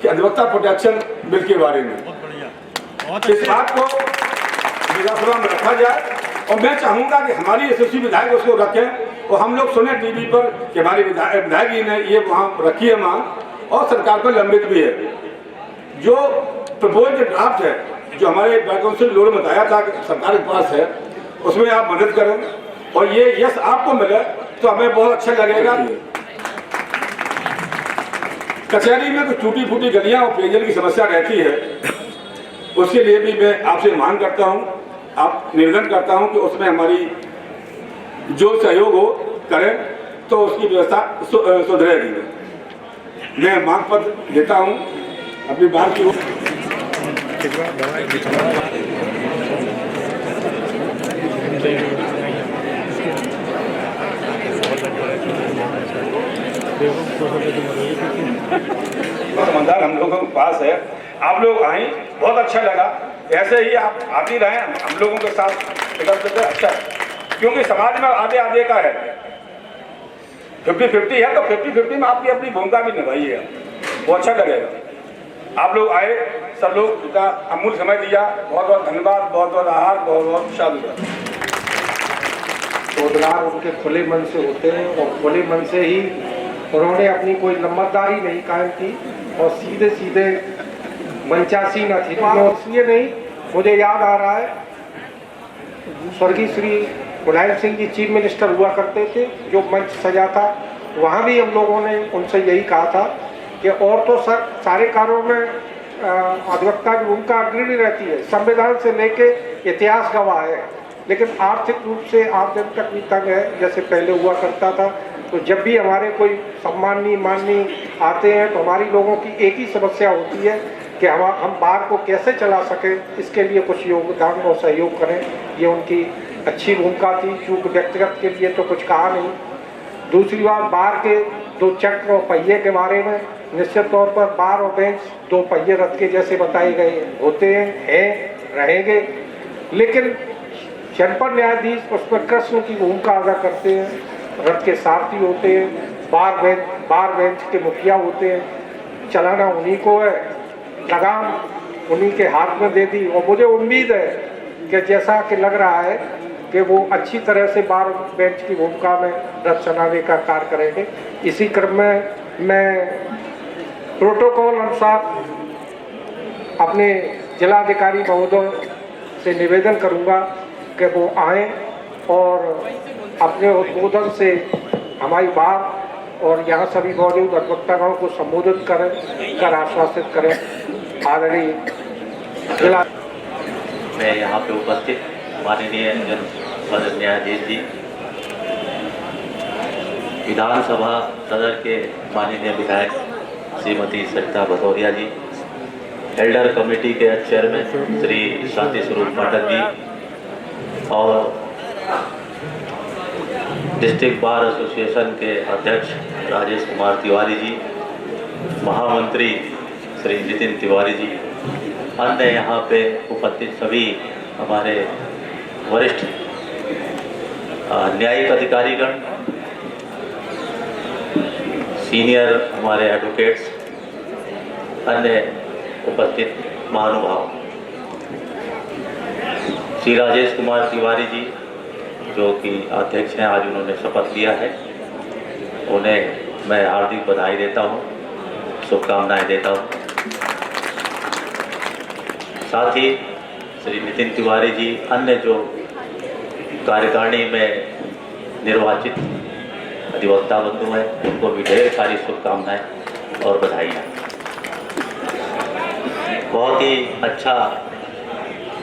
कि अधिवक्ता प्रोटेक्शन बिल के बारे में इस बात को विधानसभा में रखा जाए और मैं चाहूँगा कि हमारी एसोसी विधायक उसको रखें और हम लोग सुने टीवी पर कि हमारी विधायक जी ने ये वहाँ रखी है मांग और सरकार को लंबित भी है। जो प्रपोज ड्राफ्ट है जो हमारे काउंसिल लोग में बताया था कि सरकार के पास है, उसमें आप मदद करें और ये यस आपको मिले तो हमें बहुत अच्छा लगेगा। कचहरी में कुछ टूटी फूटी गलियां और पेयजल की समस्या रहती है, उसके लिए भी मैं आपसे मांग करता हूं, आप निवेदन करता हूं कि उसमें हमारी जो सहयोग हो करें तो उसकी व्यवस्था सुधरेगी। मैं मांग पत्र देता हूं अपनी बात की। मंदार हम लोगों के पास है, आप लोग आए बहुत अच्छा लगा। ऐसे ही आप आती रहे हम लोगों के साथ इधर अच्छा, क्योंकि समाज में आधे आधे का है, 50-50 है तो 50-50 में आपकी अपनी भूमिका भी निभाई है, वो अच्छा लगेगा। आप लोग आए, सब लोग का अमूल्य समय दिया, बहुत बहुत धन्यवाद, बहुत बहुत आभार, बहुत बहुत शादी। रोजगार उनके खुले मन से होते हैं और खुले मन से ही उन्होंने अपनी कोई लम्बतदारी नहीं कायम की और सीधे सीधे मंचासी न थी। इसलिए नहीं, मुझे याद आ रहा है स्वर्गीय श्री मुलायम सिंह जी चीफ मिनिस्टर हुआ करते थे, जो मंच सजा था वहाँ भी हम लोगों ने उनसे यही कहा था कि और तो सारे कार्यों में अधिवक्ता की भूमिका अग्रणी रहती है, संविधान से लेके इतिहास गवाह है, लेकिन आर्थिक रूप से आप जब तक भी तंग है जैसे पहले हुआ करता था। तो जब भी हमारे कोई सम्माननीय माननीय आते हैं तो हमारी लोगों की एक ही समस्या होती है कि हम बार को कैसे चला सकें, इसके लिए कुछ योगदान और सहयोग करें। ये उनकी अच्छी भूमिका थी, चूँकि व्यक्तिगत के लिए तो कुछ कहा नहीं। दूसरी बात, बार के 2 चक्र और पहिए के बारे में निश्चित तौर पर बार और बेंच 2 पहिए रथ के जैसे बताए गए होते हैं, रहेंगे, लेकिन जनपद न्यायाधीश उस पर कृष्ण की भूमिका अदा करते हैं, रथ के सारथी होते हैं, बार बेंच के मुखिया होते हैं, चलाना उन्हीं को है, लगाम उन्हीं के हाथ में दे दी। और मुझे उम्मीद है कि जैसा कि लग रहा है कि वो अच्छी तरह से बार बेंच की भूमिका में रथ चलाने का कार्य करेंगे। इसी क्रम में मैं प्रोटोकॉल अनुसार अपने जिलाधिकारी महोदय से निवेदन करूंगा कि वो आएँ और अपने उद्बोधन से हमारी बात और यहाँ सभी मौजूद अधिवक्ताओं को संबोधित कर आश्वासित करें। आदरणीय जिला मैं यहाँ पे उपस्थित माननीय जनपद न्यायाधीश जी, विधानसभा सदर के माननीय विधायक श्रीमती सरिता भदौरिया जी, एल्डर कमेटी के चेयरमैन श्री शांति स्वरूप पाठक जी और डिस्ट्रिक्ट बार एसोसिएशन के अध्यक्ष राजेश कुमार तिवारी जी, महामंत्री श्री नितिन तिवारी जी, अन्य यहाँ पे उपस्थित सभी हमारे वरिष्ठ न्यायिक अधिकारीगण, सीनियर हमारे एडवोकेट्स, अन्य उपस्थित महानुभाव, श्री राजेश कुमार तिवारी जी जो कि अध्यक्ष हैं, आज उन्होंने शपथ लिया है, उन्हें मैं हार्दिक बधाई देता हूं, शुभकामनाएं देता हूं। साथ ही श्री नितिन तिवारी जी, अन्य जो कार्यकारिणी में निर्वाचित अधिवक्ता बंधु हैं, उनको भी ढेर सारी शुभकामनाएं। और बधाइयाँ। बहुत ही अच्छा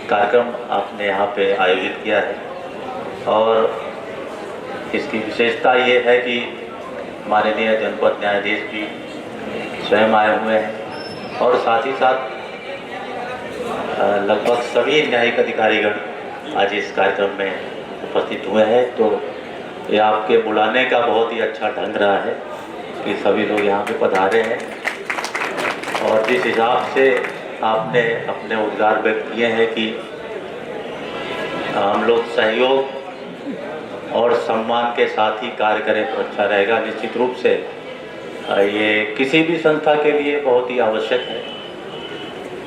कार्यक्रम आपने यहाँ पे आयोजित किया है और इसकी विशेषता ये है कि माननीय जनपद न्यायाधीश भी स्वयं आए हुए हैं और साथ ही साथ लगभग सभी न्यायिक अधिकारीगण आज इस कार्यक्रम में उपस्थित हुए हैं। तो ये आपके बुलाने का बहुत ही अच्छा ढंग रहा है कि सभी लोग यहाँ पे पधारे हैं और जिस हिसाब से आपने अपने उद्गार व्यक्त किए हैं कि हम लोग सहयोग और सम्मान के साथ ही कार्य करें तो अच्छा रहेगा। निश्चित रूप से ये किसी भी संस्था के लिए बहुत ही आवश्यक है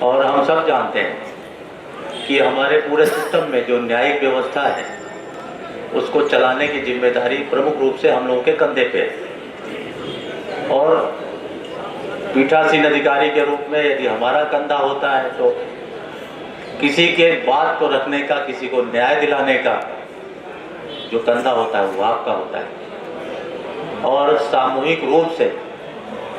और हम सब जानते हैं कि हमारे पूरे सिस्टम में जो न्यायिक व्यवस्था है उसको चलाने की जिम्मेदारी प्रमुख रूप से हम लोगों के कंधे पे है और पीठासीन अधिकारी के रूप में यदि हमारा कंधा होता है तो किसी के बात को रखने का, किसी को न्याय दिलाने का जो कंधा होता है वो आपका होता है और सामूहिक रूप से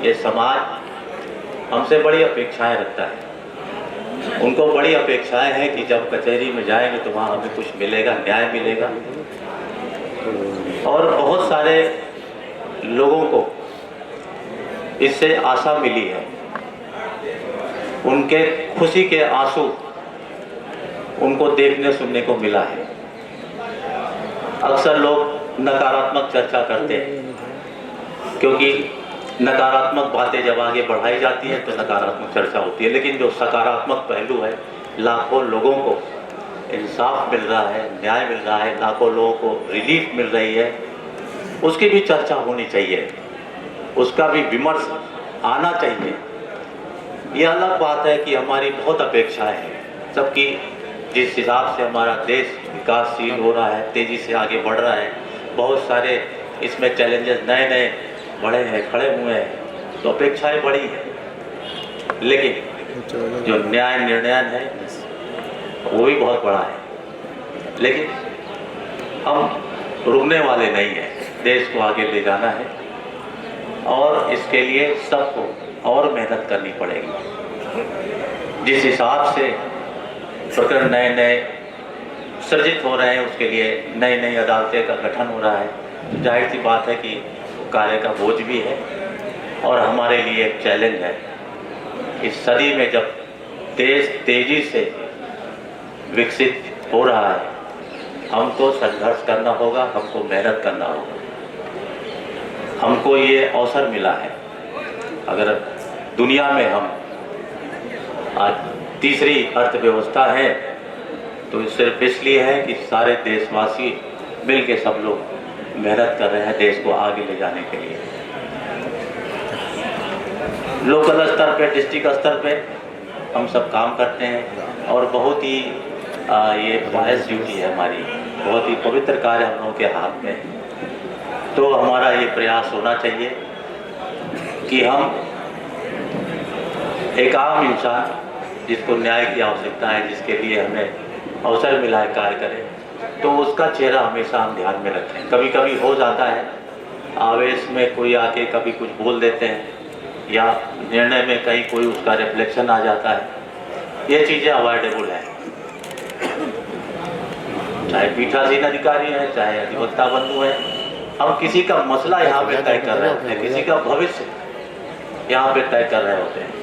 ये समाज हमसे बड़ी अपेक्षाएं रखता है। उनको बड़ी अपेक्षाएं हैं कि जब कचहरी में जाएंगे तो वहाँ हमें कुछ मिलेगा, न्याय मिलेगा और बहुत सारे लोगों को इससे आशा मिली है। उनके खुशी के आंसू उनको देखने सुनने को मिला है। अक्सर लोग नकारात्मक चर्चा करते हैं क्योंकि नकारात्मक बातें जब आगे बढ़ाई जाती है तो नकारात्मक चर्चा होती है, लेकिन जो सकारात्मक पहलू है, लाखों लोगों को इंसाफ मिल रहा है, न्याय मिल रहा है, लाखों लोगों को रिलीफ मिल रही है, उसकी भी चर्चा होनी चाहिए, उसका भी विमर्श आना चाहिए। ये अलग बात है कि हमारी बहुत अपेक्षाएं हैं सबकी। जिस हिसाब से हमारा देश विकासशील हो रहा है, तेज़ी से आगे बढ़ रहा है, बहुत सारे इसमें चैलेंजेस नए नए बड़े हैं, खड़े हुए हैं, तो अपेक्षाएं बड़ी हैं, लेकिन जो न्याय निर्णय है वो भी बहुत बड़ा है। लेकिन हम रुकने वाले नहीं हैं, देश को आगे ले जाना है और इसके लिए सबको और मेहनत करनी पड़ेगी। जिस हिसाब से प्रकरण नए नए सृजित हो रहे हैं, उसके लिए नई नई अदालतें का गठन हो रहा है, जाहिर सी बात है कि कार्य का बोझ भी है और हमारे लिए एक चैलेंज है। इस सदी में जब देश तेजी से विकसित हो रहा है, हमको संघर्ष करना होगा, हमको मेहनत करना होगा। हमको ये अवसर मिला है। अगर दुनिया में हम आज तीसरी अर्थव्यवस्था है तो सिर्फ इसलिए है कि सारे देशवासी मिलके सब लोग मेहनत कर रहे हैं देश को आगे ले जाने के लिए। लोकल स्तर पे, डिस्ट्रिक्ट स्तर पे हम सब काम करते हैं और बहुत ही ये बायस ड्यूटी है हमारी, बहुत ही पवित्र कार्य हम लोगों के हाथ में है। तो हमारा ये प्रयास होना चाहिए कि हम एक आम इंसान जिसको न्याय की आवश्यकता है, जिसके लिए हमें अवसर मिला है कार्य करें, तो उसका चेहरा हमेशा हम ध्यान में रखें। कभी कभी हो जाता है आवेश में कोई आके कभी कुछ बोल देते हैं या निर्णय में कहीं कोई उसका रिफ्लेक्शन आ जाता है, ये चीज़ें अवॉइडेबल है। चाहे पीठासीन अधिकारी है, चाहे अधिवक्ता बंधु है, हम किसी का मसला यहाँ पे तय कर रहे होते हैं, किसी का भविष्य यहाँ पे तय कर रहे होते हैं।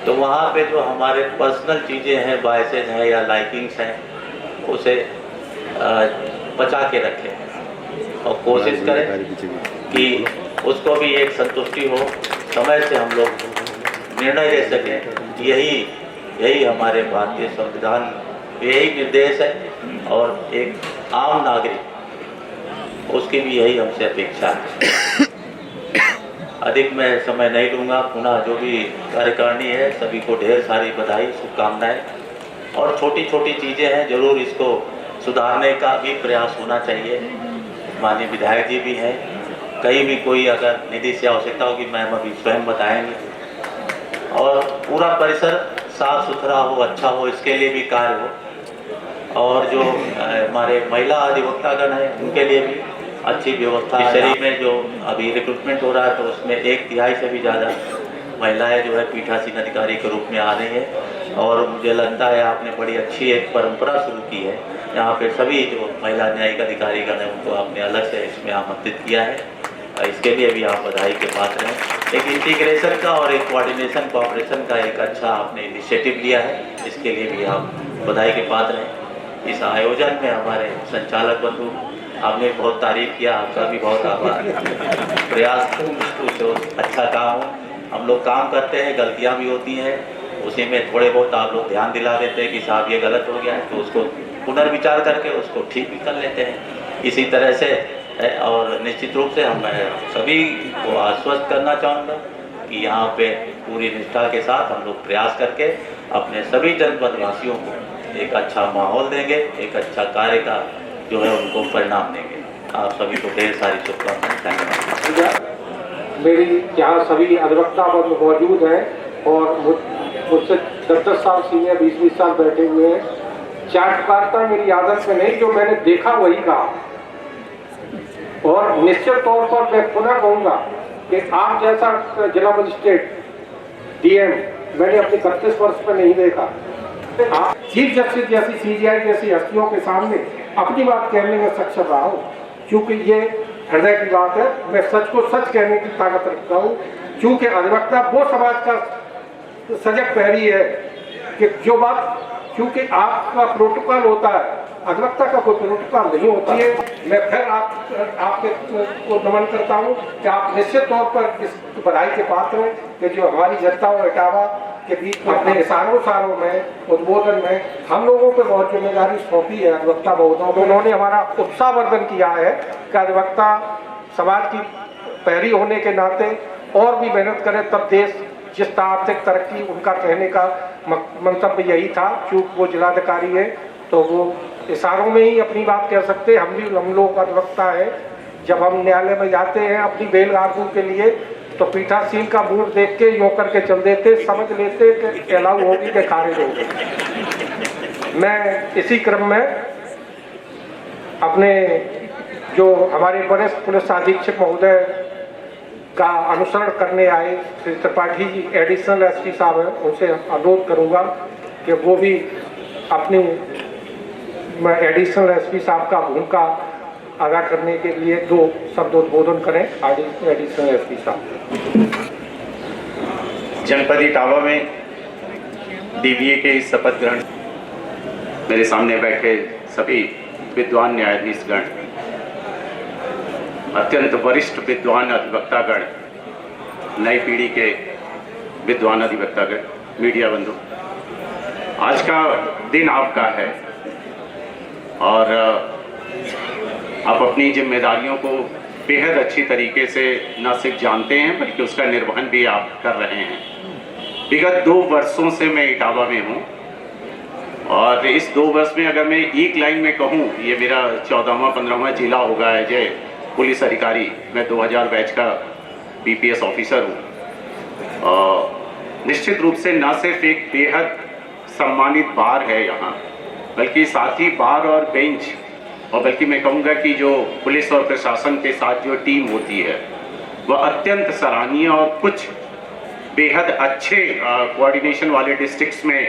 तो वहाँ पे जो हमारे पर्सनल चीज़ें हैं, बायसेस हैं या लाइकिंग्स हैं, उसे बचा के रखें और कोशिश करें कि उसको भी एक संतुष्टि हो, समय से हम लोग निर्णय ले सकें। यही हमारे भारतीय संविधान यही निर्देश है और एक आम नागरिक उसकी भी यही हमसे अपेक्षा है। अधिक मैं समय नहीं लूँगा। पुनः जो भी कार्यकारिणी है सभी को ढेर सारी बधाई, शुभकामनाएं। और छोटी छोटी चीज़ें हैं, जरूर इसको सुधारने का भी प्रयास होना चाहिए। माननीय विधायक जी भी हैं, कहीं भी कोई अगर निधि से आवश्यकता होगी मैम अभी स्वयं बताएंगे। और पूरा परिसर साफ सुथरा हो, अच्छा हो, इसके लिए भी कार्य हो। और जो हमारे महिला अधिवक्तागण हैं उनके लिए भी अच्छी व्यवस्था। शरीर में जो अभी रिक्रूटमेंट हो रहा है तो उसमें 1/3 से भी ज़्यादा महिलाएं जो है पीठासीन अधिकारी के रूप में आ रही है और मुझे लगता है आपने बड़ी अच्छी एक परंपरा शुरू की है। यहाँ पे सभी जो महिला न्यायिक अधिकारीगण हैं उनको आपने अलग से इसमें आमंत्रित किया है, इसके लिए भी आप बधाई के पात्र हैं। एक इंटीग्रेशन का और एक कोऑर्डिनेशन कोऑपरेशन का एक अच्छा आपने इनिशिएटिव लिया है, इसके लिए भी आप बधाई के पात्र हैं। इस आयोजन में हमारे संचालक बंधु आपने बहुत तारीफ किया, आपका भी बहुत आभार। प्रयास तो अच्छा काम हो, हम लोग काम करते हैं, गलतियां भी होती हैं, उसी में थोड़े बहुत आप लोग ध्यान दिला देते हैं कि साहब ये गलत हो गया है, तो उसको पुनर्विचार करके उसको ठीक भी कर लेते हैं। इसी तरह से और निश्चित रूप से हम सभी को आश्वस्त करना चाहूँगा कि यहाँ पे पूरी निष्ठा के साथ हम लोग प्रयास करके अपने सभी जनपदवासियों को एक अच्छा माहौल देंगे, एक अच्छा कार्य का जो है उनको परिणाम देंगे। आप सभी को ढेर सारी शुभकामनाएं। धन्यवाद। मेरी यहाँ सभी अधिवक्ता मौजूद हैं और मुझसे 10-10 साल सीनियर 20-20 साल बैठे हुए हैं। चाटुकारिता मेरी आदत में नहीं, जो मैंने देखा वही कहा। और निश्चित तौर पर मैं पुनः कहूँगा कि आप जैसा जिला मजिस्ट्रेट डीएम मैंने अपने 31 वर्ष में नहीं देखा। आप चीफ जस्टिस जैसी सीजीआई जैसी हस्तियों के सामने अपनी बात कहने में सक्षम रहा हूँ, क्योंकि ये हृदय की बात है। मैं सच को सच कहने की ताकत रखता हूँ, क्योंकि अधिवक्ता वो समाज का सजग प्रहरी है कि जो बात, क्योंकि आपका प्रोटोकॉल होता है, अधिवक्ता का कोई प्रोटोकॉल नहीं होता है। मैं फिर आपके को नमन करता हूँ कि आप निश्चित तौर पर इस बधाई के पात्र हैं कि जो हमारी जनता और इटावा के बीच में अपने सारों में उद्बोधन में हम लोगों पर बहुत जिम्मेदारी सौंपी है अधिवक्ता महोदयों को। उन्होंने हमारा उत्साहवर्धन किया है कि अधिवक्ता समाज की पैरी होने के नाते और भी मेहनत करें, तब देश जिस आर्थिक तरक्की, उनका कहने का मंतव्य यही था। चूँकि वो जिलाधिकारी है तो वो इशारों में ही अपनी बात कह सकते। हम लोग अधिवक्ता है, जब हम न्यायालय में जाते हैं अपनी बेल आरजू के लिए तो पीठासीन का मूड देख के यूँ करके चल देते, समझ लेते कि अलाउ होगी कि खारिज होगी। मैं इसी क्रम में अपने जो हमारे वरिष्ठ पुलिस अधीक्षक महोदय का अनुसरण करने आए श्री त्रिपाठी जी एडिशनल एसपी साहब हैं, उनसे अनुरोध करूंगा कि वो भी अपनी एडिशनल एसपी साहब का भूमिका अदा करने के लिए 2 शब्द उद्बोधन करें। एडिशनल एसपी साहब। जनपद इटावा में डीबीए के इस शपथ ग्रहण मेरे सामने बैठे सभी विद्वान न्यायाधीशगण, अत्यंत वरिष्ठ विद्वान अधिवक्तागण, नई पीढ़ी के विद्वान अधिवक्तागण, मीडिया बंधु, आज का दिन आपका है और आप अपनी जिम्मेदारियों को बेहद अच्छी तरीके से न सिर्फ जानते हैं बल्कि उसका निर्वहन भी आप कर रहे हैं। विगत 2 वर्षों से मैं इटावा में हूँ और इस 2 वर्ष में अगर मैं एक लाइन में कहूँ, ये मेरा 14वां 15वां जिला होगा एज ए पुलिस अधिकारी। मैं 2000 बैच का बीपीएस ऑफिसर हूँ। निश्चित रूप से न सिर्फ एक बेहद सम्मानित बार है यहाँ, बल्कि साथ ही बार और बेंच, और बल्कि मैं कहूँगा कि जो पुलिस और प्रशासन के साथ जो टीम होती है वह अत्यंत सराहनीय और कुछ बेहद अच्छे कोऑर्डिनेशन वाले डिस्ट्रिक्ट्स में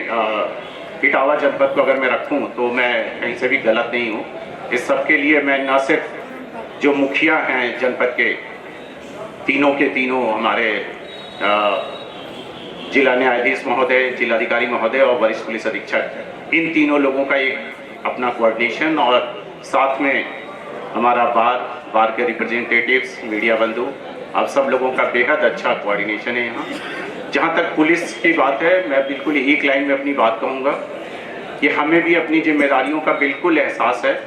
इटावा जनपद को अगर मैं रखूँ तो मैं कहीं से भी गलत नहीं हूँ। इस सब के लिए मैं न सिर्फ जो मुखिया हैं जनपद के, तीनों के तीनों हमारे जिला न्यायाधीश महोदय, जिलाधिकारी महोदय और वरिष्ठ पुलिस अधीक्षक, इन तीनों लोगों का एक अपना कोऑर्डिनेशन और साथ में हमारा बार के रिप्रेजेंटेटिव्स, मीडिया बंधु, आप सब लोगों का बेहद अच्छा कोऑर्डिनेशन है यहाँ। जहाँ तक पुलिस की बात है, मैं बिल्कुल एक लाइन में अपनी बात कहूँगा कि हमें भी अपनी जिम्मेदारियों का बिल्कुल एहसास है।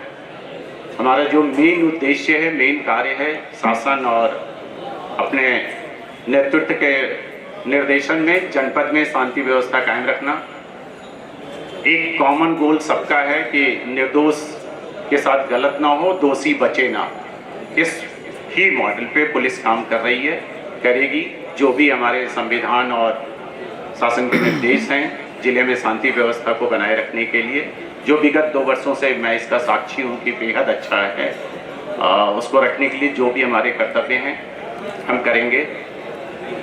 हमारा जो मेन उद्देश्य है, मेन कार्य है, शासन और अपने नेतृत्व के निर्देशन में जनपद में शांति व्यवस्था कायम रखना। एक कॉमन गोल सबका है कि निर्दोष के साथ गलत ना हो, दोषी बचे ना। इस ही मॉडल पे पुलिस काम कर रही है, करेगी। जो भी हमारे संविधान और शासन के निर्देश हैं जिले में शांति व्यवस्था को बनाए रखने के लिए, जो विगत 2 वर्षों से मैं इसका साक्षी हूँ कि बेहद अच्छा है, उसको रखने के लिए जो भी हमारे कर्तव्य हैं हम करेंगे।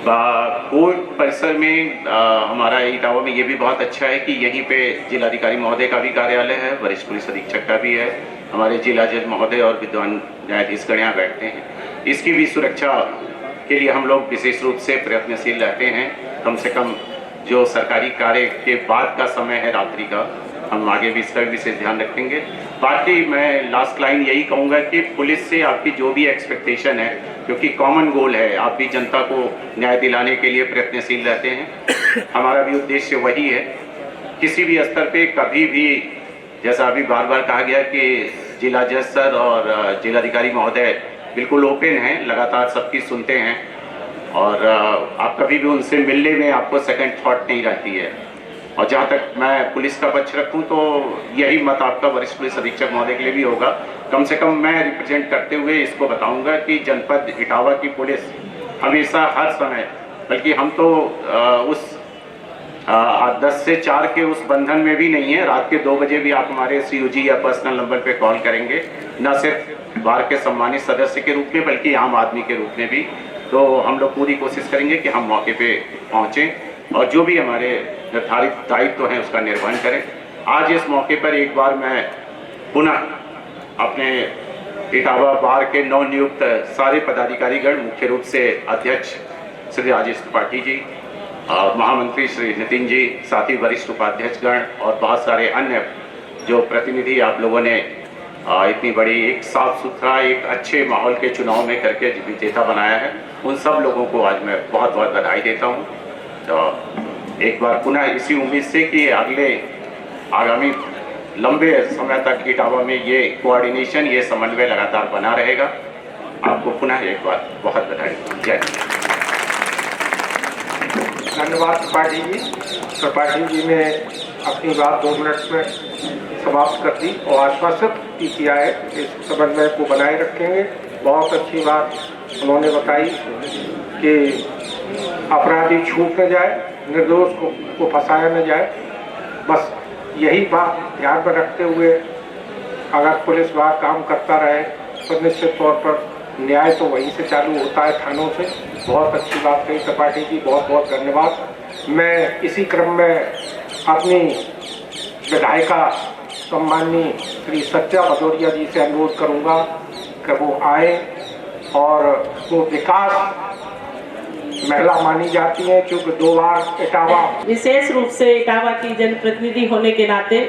कोर्ट परिसर में हमारा इटावा में ये भी बहुत अच्छा है कि यहीं पे जिलाधिकारी महोदय का भी कार्यालय है, वरिष्ठ पुलिस अधीक्षक का भी है, हमारे जिला जज महोदय और विद्वान न्यायाधीशगण यहाँ बैठते हैं। इसकी भी सुरक्षा के लिए हम लोग विशेष रूप से प्रयत्नशील रहते हैं। कम से कम जो सरकारी कार्य के बाद का समय है रात्रि का, हम आगे भी इसका विशेष ध्यान रखेंगे। बाकी मैं लास्ट लाइन यही कहूँगा कि पुलिस से आपकी जो भी एक्सपेक्टेशन है, क्योंकि कॉमन गोल है, आप भी जनता को न्याय दिलाने के लिए प्रयत्नशील रहते हैं, हमारा भी उद्देश्य वही है। किसी भी स्तर पे कभी भी, जैसा अभी बार बार कहा गया कि जिला जज सर और जिलाधिकारी महोदय बिल्कुल ओपन हैं, लगातार सबकी सुनते हैं और आप कभी भी उनसे मिलने में आपको सेकंड थॉट नहीं रहती है। और जहाँ तक मैं पुलिस का पक्ष रखूँ तो यही मत आपका वरिष्ठ पुलिस अधीक्षक महोदय के लिए भी होगा। कम से कम मैं रिप्रेजेंट करते हुए इसको बताऊंगा कि जनपद इटावा की पुलिस हमेशा हर समय, बल्कि हम तो उस 10 से 4 के उस बंधन में भी नहीं है। रात के 2 बजे भी आप हमारे COG या पर्सनल नंबर पे कॉल करेंगे, न सिर्फ बार के सम्मानित सदस्य के रूप में बल्कि आम आदमी के रूप में भी। तो हम लोग पूरी कोशिश करेंगे कि हम मौके पे पहुँचें और जो भी हमारे निर्धारित दायित्व हैं उसका निर्वहन करें। आज इस मौके पर एक बार मैं पुनः अपने इटावा बार के नवनियुक्त सारे पदाधिकारीगण, मुख्य रूप से अध्यक्ष श्री राजेश त्रिपाठी जी, महामंत्री श्री नितिन जी, साथ ही वरिष्ठ उपाध्यक्षगण और बहुत सारे अन्य जो प्रतिनिधि आप लोगों ने इतनी बड़ी एक साफ सुथरा एक अच्छे माहौल के चुनाव में करके विजेता बनाया है, उन सब लोगों को आज मैं बहुत बहुत बधाई देता हूँ। तो एक बार पुनः इसी उम्मीद से कि आगामी लंबे समय तक इटावा में ये कोऑर्डिनेशन, ये समन्वय लगातार बना रहेगा। आपको पुनः एक बार बहुत बधाई। जय धन्यवाद त्रिपाठी जी। त्रिपाठी जी ने अपनी बात 2 मिनट में समाप्त कर दी और आश्वासित किया है इस समन्वय को बनाए रखेंगे। बहुत अच्छी बात उन्होंने बताई कि अपराधी छूट न जाए, निर्दोष को फंसाया न जाए। बस यही बात ध्यान में रखते हुए अगर पुलिस वहाँ काम करता रहे तो निश्चित तौर पर न्याय तो वहीं से चालू होता है, थानों से। बहुत अच्छी बात कही त्रिपाठी जी, बहुत बहुत धन्यवाद। मैं इसी क्रम में अपनी विधायिका सम्माननीय श्री सत्या भदौरिया जी से अनुरोध करूंगा कि वो आए और वो विकास महिला मानी जाती है, क्योंकि 2 बार इटावा, विशेष रूप से इटावा की जनप्रतिनिधि होने के नाते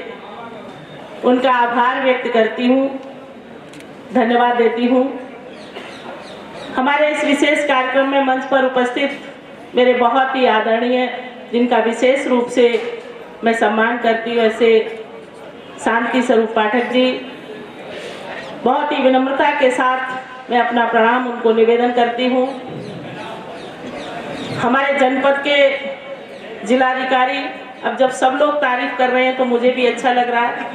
उनका आभार व्यक्त करती हूँ, धन्यवाद देती हूँ। हमारे इस विशेष कार्यक्रम में मंच पर उपस्थित मेरे बहुत ही आदरणीय, जिनका विशेष रूप से मैं सम्मान करती हूँ, ऐसे शांति स्वरूप पाठक जी, बहुत ही विनम्रता के साथ मैं अपना प्रणाम उनको निवेदन करती हूँ। हमारे जनपद के जिलाधिकारी, अब जब सब लोग तारीफ कर रहे हैं तो मुझे भी अच्छा लग रहा है।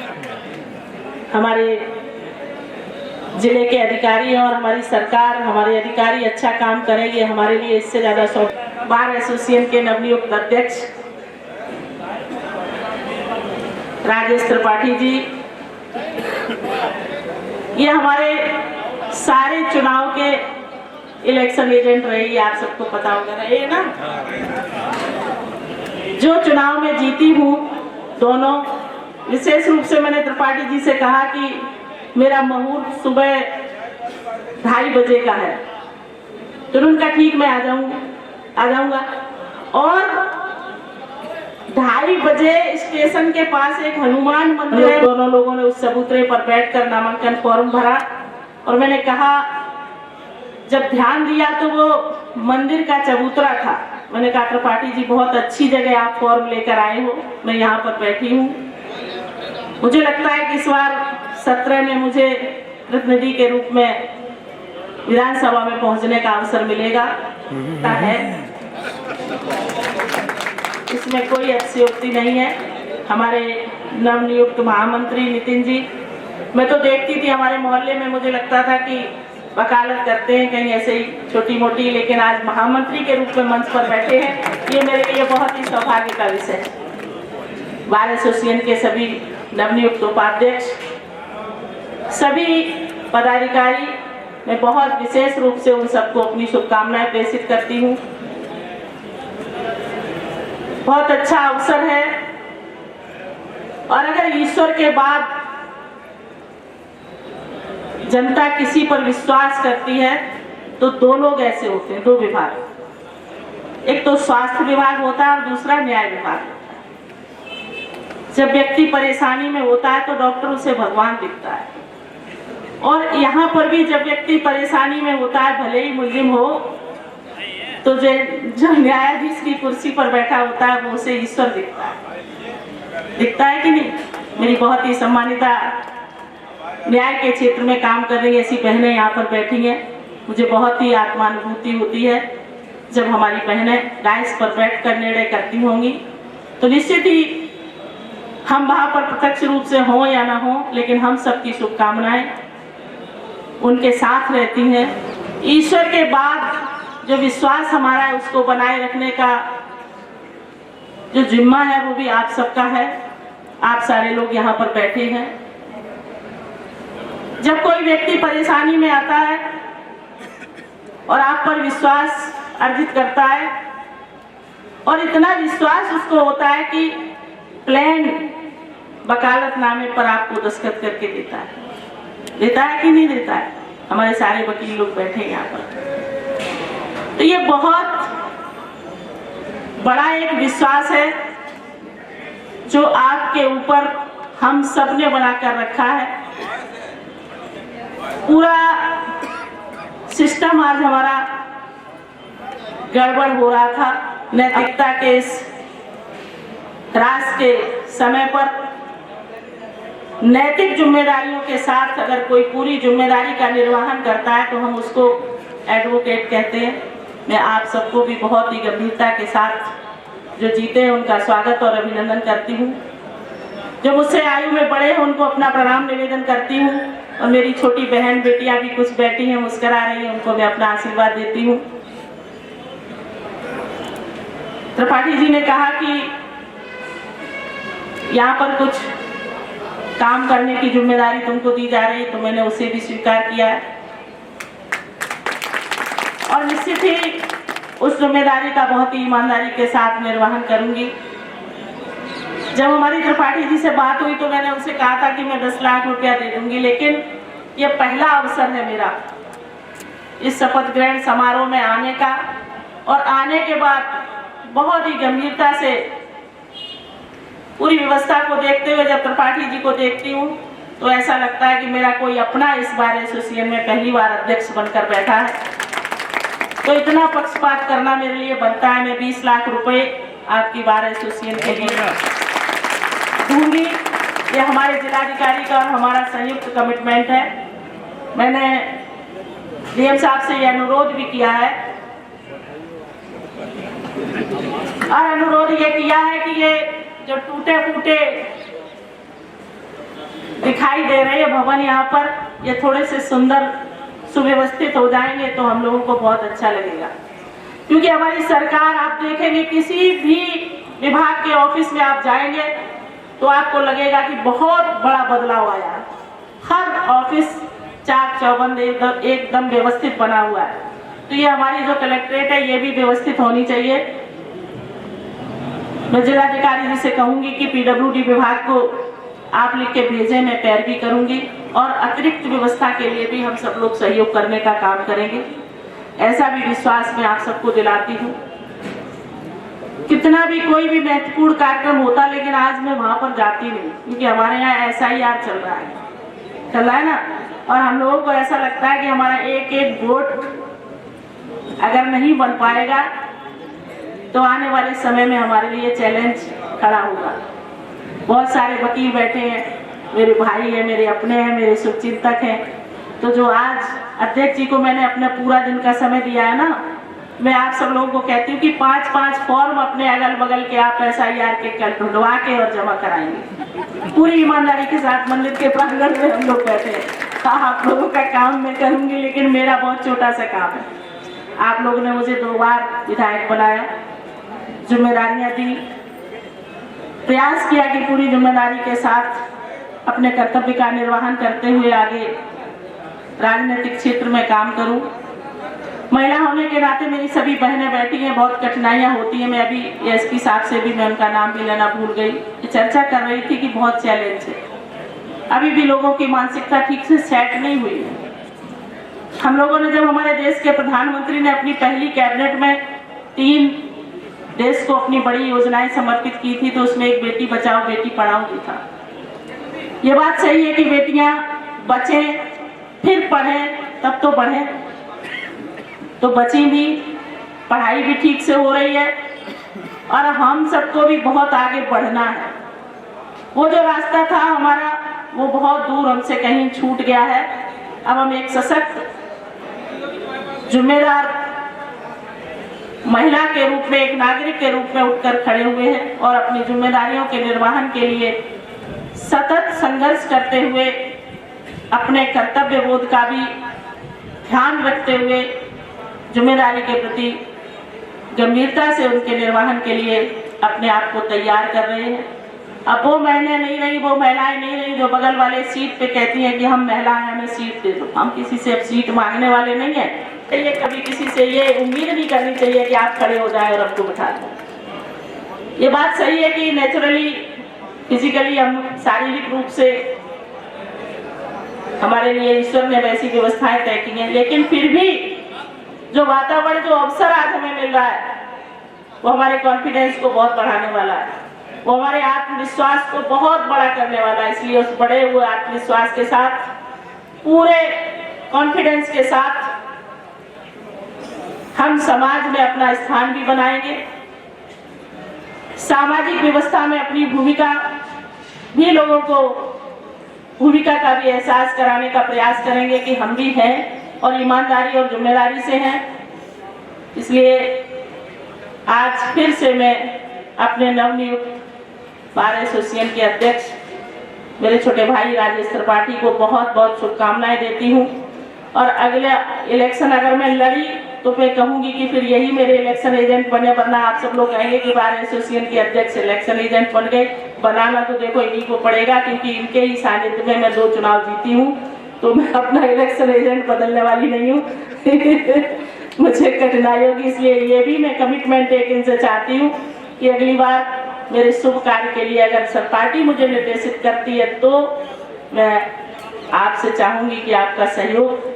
हमारे जिले के अधिकारी और हमारी सरकार, हमारे अधिकारी अच्छा काम करेंगे, हमारे लिए इससे ज़्यादा शौक। बार एसोसिएशन के नवनियुक्त अध्यक्ष राजेश त्रिपाठी जी, ये हमारे सारे चुनाव के इलेक्शन एजेंट रहे, आप सबको पता होगा रहे ना। जो चुनाव में जीती हूँ दोनों, विशेष रूप से मैंने त्रिपाठी जी से कहा कि मेरा मुहूर्त सुबह 2:30 बजे का है, तो उनका ठीक मैं आ जाऊंगा। और 2:30 बजे स्टेशन के पास एक हनुमान मंदिर है, दोनों लोगों ने उस चबूतरे पर बैठकर नामांकन फॉर्म भरा और मैंने कहा, जब ध्यान दिया तो वो मंदिर का चबूतरा था। मैंने कहा त्रिपाठी जी बहुत अच्छी जगह आप फॉर्म लेकर आए हो, मैं यहाँ पर बैठी हूँ। मुझे लगता है कि इस बार 17 में मुझे प्रतिनिधि के रूप में विधानसभा में पहुँचने का अवसर मिलेगा है। इसमें कोई अतिशयोक्ति नहीं है। हमारे नवनियुक्त महामंत्री नितिन जी, मैं तो देखती थी हमारे मोहल्ले में, मुझे लगता था कि वकालत करते हैं कहीं ऐसे ही छोटी मोटी, लेकिन आज महामंत्री के रूप में मंच पर बैठे हैं, ये मेरे लिए बहुत ही सौभाग्य का विषय है। बार एसोसिएशन के सभी नवनियुक्त उपाध्यक्ष, सभी पदाधिकारी, मैं बहुत विशेष रूप से उन सबको अपनी शुभकामनाएं प्रेषित करती हूँ। बहुत अच्छा अवसर है। और अगर ईश्वर के बाद जनता किसी पर विश्वास करती है तो दो लोग ऐसे होते हैं, दो विभाग, एक तो स्वास्थ्य विभाग होता है और दूसरा न्याय विभाग होता है। जब व्यक्ति परेशानी में होता है तो डॉक्टर उसे भगवान दिखता है, और यहाँ पर भी जब व्यक्ति परेशानी में होता है, भले ही मुल्जिम हो, तो जो न्यायाधीश की कुर्सी पर बैठा होता है वो उसे ईश्वर दिखता है कि नहीं। मेरी बहुत ही सम्मानिता न्याय के क्षेत्र में काम कर रही ऐसी बहनें यहाँ पर बैठी हैं। मुझे बहुत ही आत्मानुभूति होती है जब हमारी बहनें डाइस पर बैठकर निर्णय करती होंगी। तो निश्चित ही हम वहाँ पर प्रत्यक्ष रूप से हों या ना हों, लेकिन हम सबकी शुभकामनाएं उनके साथ रहती हैं। ईश्वर के बाद जो विश्वास हमारा है उसको बनाए रखने का जो जिम्मा है वो भी आप सबका है। आप सारे लोग यहाँ पर बैठे हैं। जब कोई व्यक्ति परेशानी में आता है और आप पर विश्वास अर्जित करता है, और इतना विश्वास उसको होता है कि प्लान वकालतनामे पर आपको दस्तखत करके देता है कि नहीं देता है। हमारे सारे वकील लोग बैठे हैं यहाँ पर। तो ये बहुत बड़ा एक विश्वास है जो आपके ऊपर हम सब ने बनाकर रखा है। पूरा सिस्टम आज हमारा गड़बड़ हो रहा था। नैतिकता के इस ह्रास के समय पर नैतिक जिम्मेदारियों के साथ अगर कोई पूरी जिम्मेदारी का निर्वहन करता है तो हम उसको एडवोकेट कहते हैं। मैं आप सबको भी बहुत ही गंभीरता के साथ जो जीते हैं उनका स्वागत और अभिनंदन करती हूँ। जो मुझसे आयु में बड़े हैं उनको अपना प्रणाम निवेदन करती हूँ, और मेरी छोटी बहन बेटियां भी कुछ बैठी हैं मुस्कुरा रही हैं, उनको मैं अपना आशीर्वाद देती हूँ। त्रिपाठी जी ने कहा कि यहाँ पर कुछ काम करने की जिम्मेदारी तुमको दी जा रही है, तो मैंने उसे भी स्वीकार किया है और निश्चित ही उस जिम्मेदारी का बहुत ही ईमानदारी के साथ निर्वहन करूंगी। जब हमारी त्रिपाठी जी से बात हुई तो मैंने उनसे कहा था कि मैं 10 लाख रुपया दे दूंगी, लेकिन ये पहला अवसर है मेरा इस शपथ ग्रहण समारोह में आने का, और आने के बाद बहुत ही गंभीरता से पूरी व्यवस्था को देखते हुए जब त्रिपाठी जी को देखती हूँ तो ऐसा लगता है कि मेरा कोई अपना इस बार एसोसिएशन में पहली बार अध्यक्ष बनकर बैठा है। तो इतना पक्षपात करना मेरे लिए बनता है। मैं 20 लाख रुपए आपकी बार एसोसिएशन के लिए दूंगी। ये हमारे जिलाधिकारी का और हमारा संयुक्त कमिटमेंट है। मैंने डीएम साहब से ये अनुरोध भी किया है, और अनुरोध ये किया है कि ये जो टूटे फूटे दिखाई दे रहे हैं भवन यहाँ पर, ये थोड़े से सुंदर सुव्यवस्थित हो जाएंगे तो हम लोगों को बहुत अच्छा लगेगा। क्योंकि हमारी सरकार, आप देखेंगे किसी भी विभाग के ऑफिस में आप जाएंगे तो आपको लगेगा कि बहुत बड़ा बदलाव आया है। हर ऑफिस चाक चौबंद एकदम व्यवस्थित बना हुआ है। तो ये हमारी जो कलेक्ट्रेट है ये भी व्यवस्थित होनी चाहिए। मैं जिलाधिकारी जी से कहूंगी कि पीडब्ल्यूडी विभाग को आप लिख के भेजें, मैं पैरवी करूंगी, और अतिरिक्त व्यवस्था के लिए भी हम सब लोग सहयोग करने का काम करेंगे। ऐसा भी विश्वास मैं आप सबको दिलाती हूँ। कितना भी कोई भी महत्वपूर्ण कार्यक्रम होता, लेकिन आज मैं वहां पर जाती नहीं, क्योंकि हमारे यहाँ SIR चल रहा है ना, और हम लोगों को ऐसा लगता है कि हमारा एक एक वोट अगर नहीं बन पाएगा तो आने वाले समय में हमारे लिए चैलेंज खड़ा होगा। बहुत सारे वकील बैठे हैं, मेरे भाई हैं, मेरे अपने हैं, मेरे शुभचिंतक हैं। तो जो आज अध्यक्ष जी को मैंने अपना पूरा दिन का समय दिया है ना, मैं आप सब लोगों को कहती हूँ कि 5-5 फॉर्म अपने अगल बगल के आप SIR के कल ढूंढवा के और जमा कराएंगे। पूरी ईमानदारी के साथ मंदिर के प्रांगण में हम लोग बैठे हैं। आप लोगों का काम मैं करूँगी, लेकिन मेरा बहुत छोटा सा काम है। आप लोगों ने मुझे 2 बार विधायक बनाया, जिम्मेदारियां दी, प्रयास किया कि पूरी जिम्मेदारी के साथ अपने कर्तव्य का निर्वहन करते हुए आगे राजनीतिक क्षेत्र में काम करूं। महिला होने के नाते मेरी सभी बहनें बैठी हैं, बहुत कठिनाइयाँ होती हैं। मैं अभी एसपी साहब से भी मैं उनका नाम भी लेना भूल गई, चर्चा कर रही थी कि बहुत चैलेंज है, अभी भी लोगों की मानसिकता ठीक से सेट नहीं हुई है। हम लोगों ने जब हमारे देश के प्रधानमंत्री ने अपनी पहली कैबिनेट में 3 देश को अपनी बड़ी योजनाएं समर्पित की थी, तो उसमें एक बेटी बचाओ बेटी पढ़ाओ भी था। ये बात सही है कि बेटियां बचें फिर पढ़ें, तब तो बढ़ें, तो बची भी, पढ़ाई भी ठीक से हो रही है और हम सबको भी बहुत आगे बढ़ना है। वो जो रास्ता था हमारा वो बहुत दूर हमसे कहीं छूट गया है। अब हम एक सशक्त जिम्मेदार महिला के रूप में, एक नागरिक के रूप में उठकर खड़े हुए हैं और अपनी जिम्मेदारियों के निर्वहन के लिए सतत संघर्ष करते हुए, अपने कर्तव्य बोध का भी ध्यान रखते हुए, जिम्मेदारी के प्रति गंभीरता से उनके निर्वहन के लिए अपने आप को तैयार कर रहे हैं। अब वो महीने नहीं रही, वो महिलाएं नहीं रही जो बगल वाले सीट पे कहती हैं कि हम महिला हैं, हमें सीट दे दो। हम किसी से अब सीट मांगने वाले नहीं हैं। ये कभी किसी से ये उम्मीद नहीं करनी चाहिए कि आप खड़े हो जाए और हमको बिठा दें। ये बात सही है कि नेचुरली, फिजिकली हम शारीरिक रूप से हमारे लिए ईश्वर ने वैसी व्यवस्थाएं तय की हैं, लेकिन फिर भी जो वातावरण, जो अवसर आज हमें मिल रहा है वो हमारे कॉन्फिडेंस को बहुत बढ़ाने वाला है, वो हमारे आत्मविश्वास को बहुत बड़ा करने वाला है। इसलिए उस बढ़े हुए आत्मविश्वास के साथ, पूरे कॉन्फिडेंस के साथ हम समाज में अपना स्थान भी बनाएंगे, सामाजिक व्यवस्था में अपनी भूमिका भी, लोगों को भूमिका का भी एहसास कराने का प्रयास करेंगे कि हम भी हैं और ईमानदारी और जिम्मेदारी से हैं। इसलिए आज फिर से मैं अपने नवनियुक्त बार एसोसिएशन के अध्यक्ष मेरे छोटे भाई राजेश त्रिपाठी को बहुत बहुत शुभकामनाएं देती हूं। और अगले इलेक्शन अगर मैं लड़ी तो मैं कहूंगी कि फिर यही मेरे इलेक्शन एजेंट बने, वरना आप सब लोग कहेंगे कि बार एसोसिएशन के अध्यक्ष इलेक्शन एजेंट बन गए। बनाना तो देखो इन्हीं को पड़ेगा, क्योंकि इनके ही सानिध्य में मैं 2 चुनाव जीती हूँ, तो मैं अपना इलेक्शन एजेंट बदलने वाली नहीं हूँ। मुझे कठिनाई होगी, इसलिए ये भी मैं कमिटमेंट एक इनसे चाहती हूँ कि अगली बार मेरे शुभ कार्य के लिए अगर सब पार्टी मुझे निर्देशित करती है तो मैं आपसे चाहूंगी कि आपका सहयोग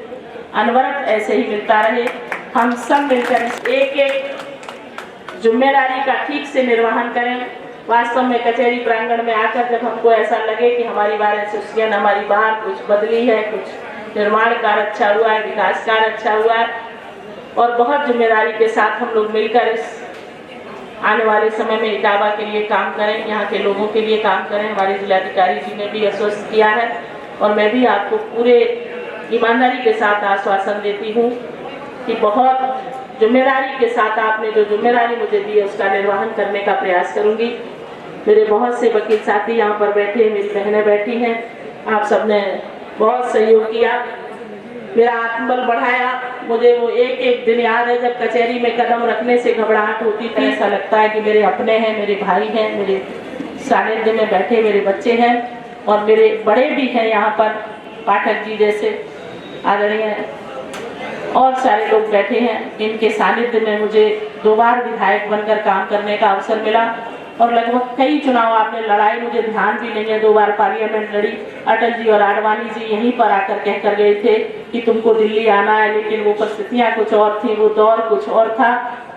अनवरत ऐसे ही मिलता रहे। हम सब मिलकर इस एक जिम्मेदारी का ठीक से निर्वहन करें। वास्तव में कचहरी प्रांगण में आकर जब हमको ऐसा लगे कि हमारी बार एसोसिएशन, हमारी बार कुछ बदली है, कुछ निर्माण कार्य अच्छा हुआ है, विकास कार्य अच्छा हुआ है और बहुत जिम्मेदारी के साथ हम लोग मिलकर इस आने वाले समय में इटावा के लिए काम करें, यहाँ के लोगों के लिए काम करें। हमारे जिलाधिकारी जी ने भी आश्वस्त किया है और मैं भी आपको पूरे ईमानदारी के साथ आश्वासन देती हूँ कि बहुत जिम्मेदारी के साथ आपने जो जिम्मेदारी मुझे दी है उसका निर्वहन करने का प्रयास करूँगी। मेरे बहुत से वकील साथी यहाँ पर बैठे, मेरी बहनें बैठी हैं, आप सबने बहुत सहयोग किया, मेरा आत्मबल बढ़ाया। मुझे वो एक दिन याद है जब कचहरी में कदम रखने से घबराहट होती थी, ऐसा लगता है कि मेरे अपने हैं, मेरे भाई हैं, मेरे सानिध्य में बैठे मेरे बच्चे हैं और मेरे बड़े भी हैं यहाँ पर, पाठक जी जैसे आदरणीय और सारे लोग बैठे हैं। इनके सानिध्य में मुझे 2 बार विधायक बनकर काम करने का अवसर मिला और लगभग कई चुनाव आपने लड़ाई, मुझे ध्यान भी नहीं है, 2 बार पार्लियामेंट लड़ी। अटल जी और आडवाणी जी यहीं पर आकर कह कर गए थे कि तुमको दिल्ली आना है, लेकिन वो परिस्थितियाँ कुछ और थी, वो दौर कुछ और था।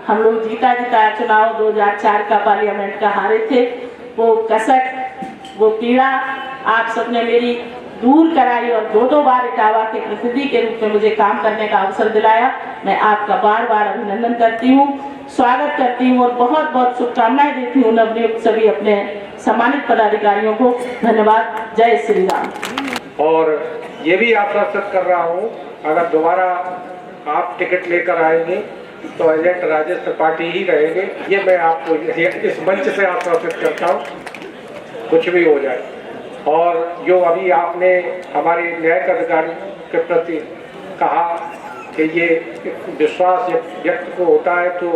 हम लोग जीता चुनाव 2004 का पार्लियामेंट का हारे थे। वो कसक, वो पीड़ा आप सबने मेरी दूर कराई और 2 बार इटावा के प्रतिनिधि के रूप में मुझे काम करने का अवसर दिलाया। मैं आपका बार बार अभिनंदन करती हूँ, स्वागत करती हूँ और बहुत बहुत शुभकामनाएं देती हूँ नवनियुक्त सभी अपने सम्मानित पदाधिकारियों को। धन्यवाद। जय श्री राम। और ये भी आश्वासित कर रहा हूँ, अगर दोबारा आप टिकट लेकर आएंगे तो एजेंट राजेश त्रिपाठी ही रहेंगे। ये मैं आपको इस मंच से आश्वासित करता हूँ, कुछ भी हो जाए। और जो अभी आपने हमारे न्यायिक अधिकारी के प्रति कहा कि ये विश्वास व्यक्ति को होता है तो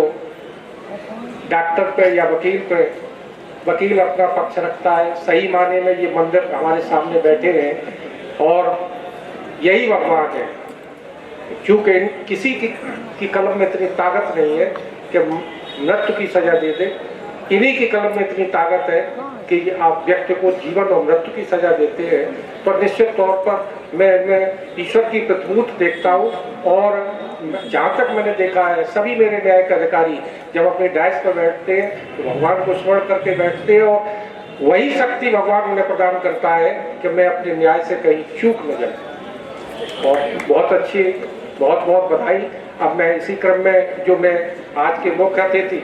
डॉक्टर पे या वकील पे, वकील अपना पक्ष रखता है। सही माने में ये मंदिर हमारे सामने बैठे हैं और यही भगवान है चूँकि किसी की कलम में इतनी ताकत नहीं है कि मृत्यु की सजा दे दे, इन्हीं की कलम में इतनी ताकत है कि आप व्यक्ति को जीवन और मृत्यु की सजा देते हैं। तो निश्चित तौर पर मैं ईश्वर की प्रतिमूर्ति देखता हूँ, और जहाँ तक मैंने देखा है सभी मेरे न्यायिक अधिकारी जब अपने डायस पर बैठते हैं तो भगवान को स्मरण करके बैठते हैं, और वही शक्ति भगवान उन्हें प्रदान करता है कि मैं अपने न्याय से कहीं चूक न जाऊँ। और बहुत अच्छी, बहुत बहुत बधाई। अब मैं इसी क्रम में जो मैं आज के मुख्य अतिथि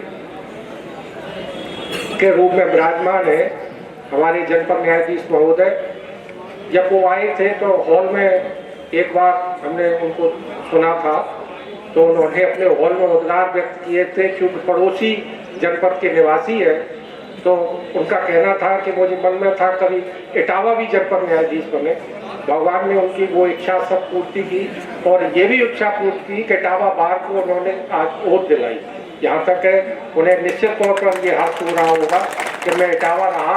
के रूप में विराजमान है हमारे जनपद न्यायाधीश महोदय, जब वो आए थे तो हॉल में एक बार हमने उनको सुना था, तो उन्होंने अपने हॉल में उद्गार व्यक्त किए थे। क्योंकि पड़ोसी जनपद के निवासी है तो उनका कहना था कि मुझे मन में था कभी इटावा भी जनपद न्यायाधीश बने। भगवान ने उनकी वो इच्छा सब पूर्ति की, और ये भी इच्छा पूर्ति की कि इटावा बार को उन्होंने आज ओट दिलाई। यहाँ तक है उन्हें निश्चित तौर पर ये हाथ हो रहा होगा कि मैं इटावा रहा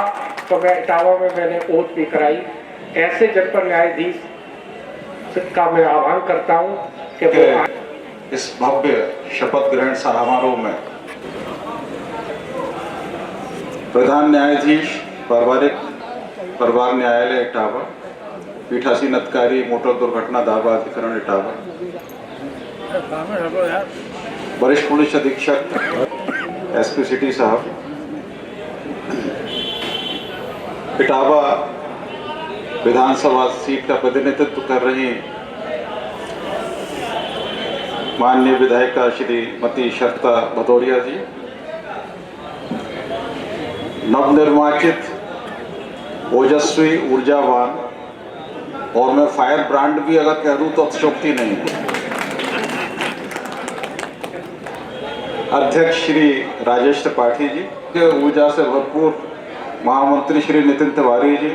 तो मैं इटावा में मैंने ओट भी कराई। ऐसे जनपद न्यायाधीश का मैं आह्वान करता हूँ कि वो इस भव्य शपथ ग्रहण समारोह में प्रधान न्यायाधीश पारिवारिक परिवार न्यायालय इटावा, पीठासीन अधिकारी मोटर दुर्घटना दावा अधिकरण इटावा, वरिष्ठ पुलिस अधीक्षक एसपी सिटी साहब, इटावा विधानसभा सीट का प्रतिनिधित्व कर रही माननीय विधायिका श्रीमती शर्ता भदौरिया जी, नवनिर्वाचित ओजस्वी ऊर्जावान, और मैं फायर ब्रांड भी अगर कह दूं तो अतिशयोक्ति नहीं है, अध्यक्ष श्री राजेश त्रिपाठी जी, के ऊर्जा से भरपूर महामंत्री श्री नितिन तिवारी जी,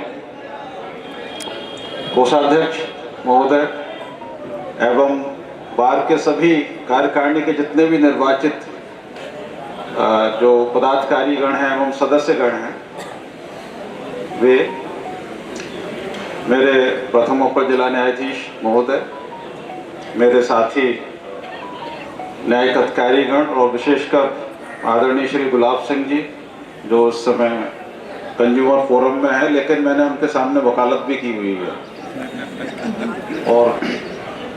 कोषाध्यक्ष महोदय एवं बार के सभी कार्यकारिणी के जितने भी निर्वाचित जो पदाधिकारी गण हैं एवं सदस्य गण हैं, वे मेरे प्रथम अपर जिला न्यायाधीश महोदय, मेरे साथी न्यायिक अधिकारी गण, और विशेषकर आदरणीय श्री गुलाब सिंह जी जो इस समय कंज्यूमर फोरम में है, लेकिन मैंने उनके सामने वकालत भी की हुई है, और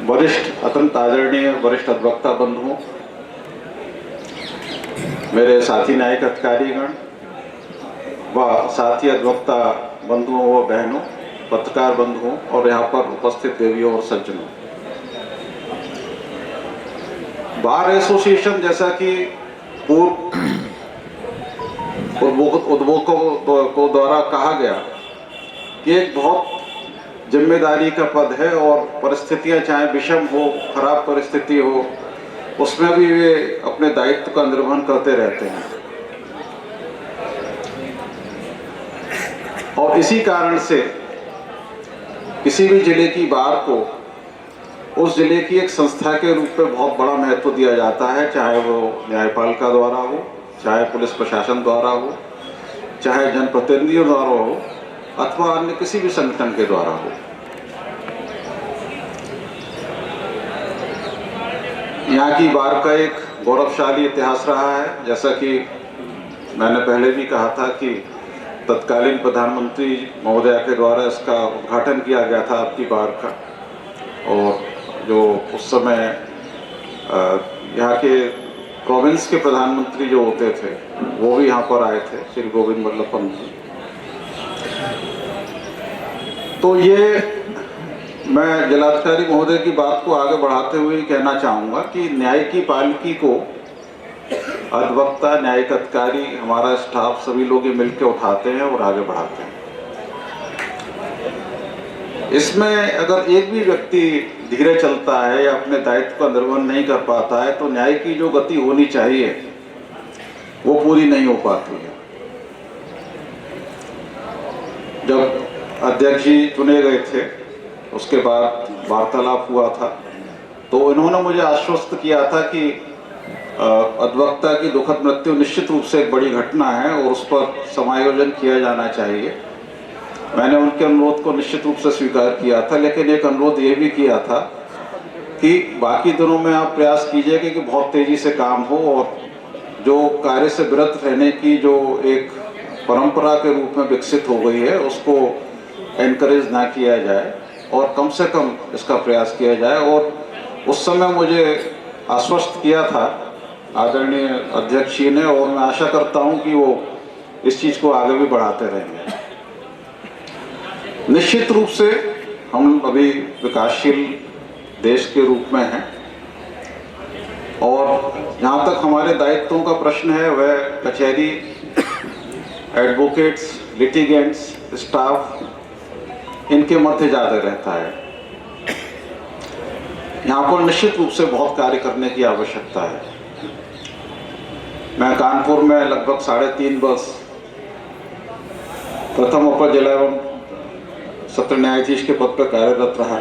वरिष्ठ अत्यंत आदरणीय वरिष्ठ अधिवक्ता बंधुओं, मेरे साथी न्यायिक अधिकारीगण व साथी अधिवक्ता बंधुओं व बहनों, पत्रकार बंधुओं, और यहाँ पर उपस्थित देवियों और सज्जनों। बार एसोसिएशन, जैसा कि पूर्व उद्बोधकों को द्वारा कहा गया कि एक बहुत जिम्मेदारी का पद है, और परिस्थितियां चाहे विषम हो, खराब परिस्थिति हो, उसमें भी वे अपने दायित्व का निर्वहन करते रहते हैं। और इसी कारण से किसी भी जिले की बार को उस जिले की एक संस्था के रूप में बहुत बड़ा महत्व दिया जाता है, चाहे वो न्यायपालिका द्वारा हो, चाहे पुलिस प्रशासन द्वारा हो, चाहे जनप्रतिनिधियों द्वारा हो, अथवा अन्य किसी भी संगठन के द्वारा हो। यहाँ की बार का एक गौरवशाली इतिहास रहा है, जैसा कि मैंने पहले भी कहा था कि तत्कालीन प्रधानमंत्री महोदया के द्वारा इसका उद्घाटन किया गया था आपकी बार का, और जो उस समय यहाँ के प्रोविंस के प्रधानमंत्री जो होते थे वो भी यहाँ पर आए थे, श्री गोविंद वल्लभ पंत जी। तो ये मैं जिलाधिकारी महोदय की बात को आगे बढ़ाते हुए कहना चाहूँगा कि न्याय की पालकी को अधिवक्ता, न्यायिक अधिकारी, हमारा स्टाफ, सभी लोग ये मिलकर उठाते हैं और आगे बढ़ाते हैं। इसमें अगर एक भी व्यक्ति धीरे चलता है या अपने दायित्व का निर्वहन नहीं कर पाता है तो न्याय की जो गति होनी चाहिए वो पूरी नहीं हो पाती है। जब अध्यक्ष जी चुने गए थे उसके बाद वार्तालाप हुआ था, तो इन्होंने मुझे आश्वस्त किया था कि अधिवक्ता की दुखद मृत्यु निश्चित रूप से एक बड़ी घटना है और उस पर समायोजन किया जाना चाहिए। मैंने उनके अनुरोध को निश्चित रूप से स्वीकार किया था, लेकिन एक अनुरोध ये भी किया था कि बाकी दिनों में आप प्रयास कीजिएगा कि बहुत तेज़ी से काम हो और जो कार्य से विरत रहने की जो एक परंपरा के रूप में विकसित हो गई है उसको एनकरेज ना किया जाए और कम से कम इसका प्रयास किया जाए। और उस समय मुझे आश्वस्त किया था आदरणीय अध्यक्ष जी ने, और मैं आशा करता हूं कि वो इस चीज़ को आगे भी बढ़ाते रहेंगे। निश्चित रूप से हम अभी विकासशील देश के रूप में हैं और जहाँ तक हमारे दायित्वों का प्रश्न है वह कचहरी, एडवोकेट्स, लिटिगेंट्स, स्टाफ इनके मध्य ज़्यादा रहता है। यहाँ पर निश्चित रूप से बहुत कार्य करने की आवश्यकता है। मैं कानपुर में लगभग 3.5 वर्ष प्रथम अपर जिला एवं सत्र न्यायाधीश के पद पर कार्यरत रहा।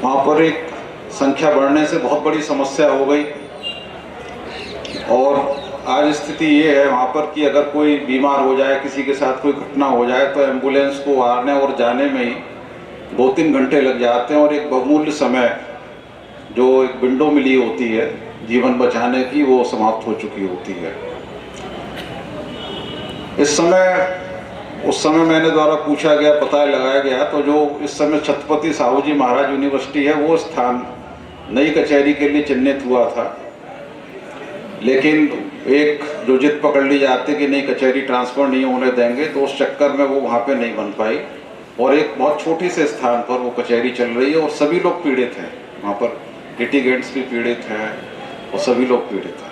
वहाँ पर एक संख्या बढ़ने से बहुत बड़ी समस्या हो गई और आज स्थिति ये है वहाँ पर कि अगर कोई बीमार हो जाए, किसी के साथ कोई घटना हो जाए तो एम्बुलेंस को आने और जाने में ही 2-3 घंटे लग जाते हैं और एक बहुमूल्य समय जो एक विंडो मिली होती है जीवन बचाने की वो समाप्त हो चुकी होती है। उस समय मैंने द्वारा पूछा गया, पता लगाया गया तो जो इस समय छत्रपति साहू जी महाराज यूनिवर्सिटी है वो स्थान नई कचहरी के लिए चिन्हित हुआ था, लेकिन एक जो जिद पकड़ ली जाती कि नहीं कचहरी ट्रांसफ़र नहीं होने देंगे तो उस चक्कर में वो वहाँ पे नहीं बन पाई और एक बहुत छोटी से स्थान पर वो कचहरी चल रही है और सभी लोग पीड़ित हैं। वहाँ पर लिटिगेंट्स भी पीड़ित हैं और सभी लोग पीड़ित हैं।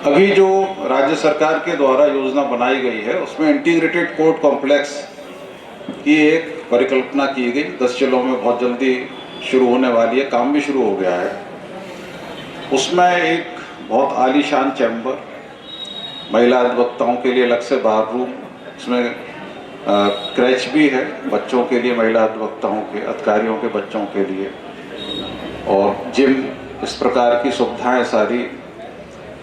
अभी जो राज्य सरकार के द्वारा योजना बनाई गई है उसमें इंटीग्रेटेड कोर्ट कॉम्प्लेक्स की एक परिकल्पना की गई। 10 जिलों में बहुत जल्दी शुरू होने वाली है, काम भी शुरू हो गया है। उसमें एक बहुत आलीशान चैम्बर, महिला अधिवक्ताओं के लिए अलग से बार रूम, उसमें क्रैच भी है बच्चों के लिए, महिला अधिवक्ताओं के, अधिकारियों के बच्चों के लिए, और जिम, इस प्रकार की सुविधाएं सारी,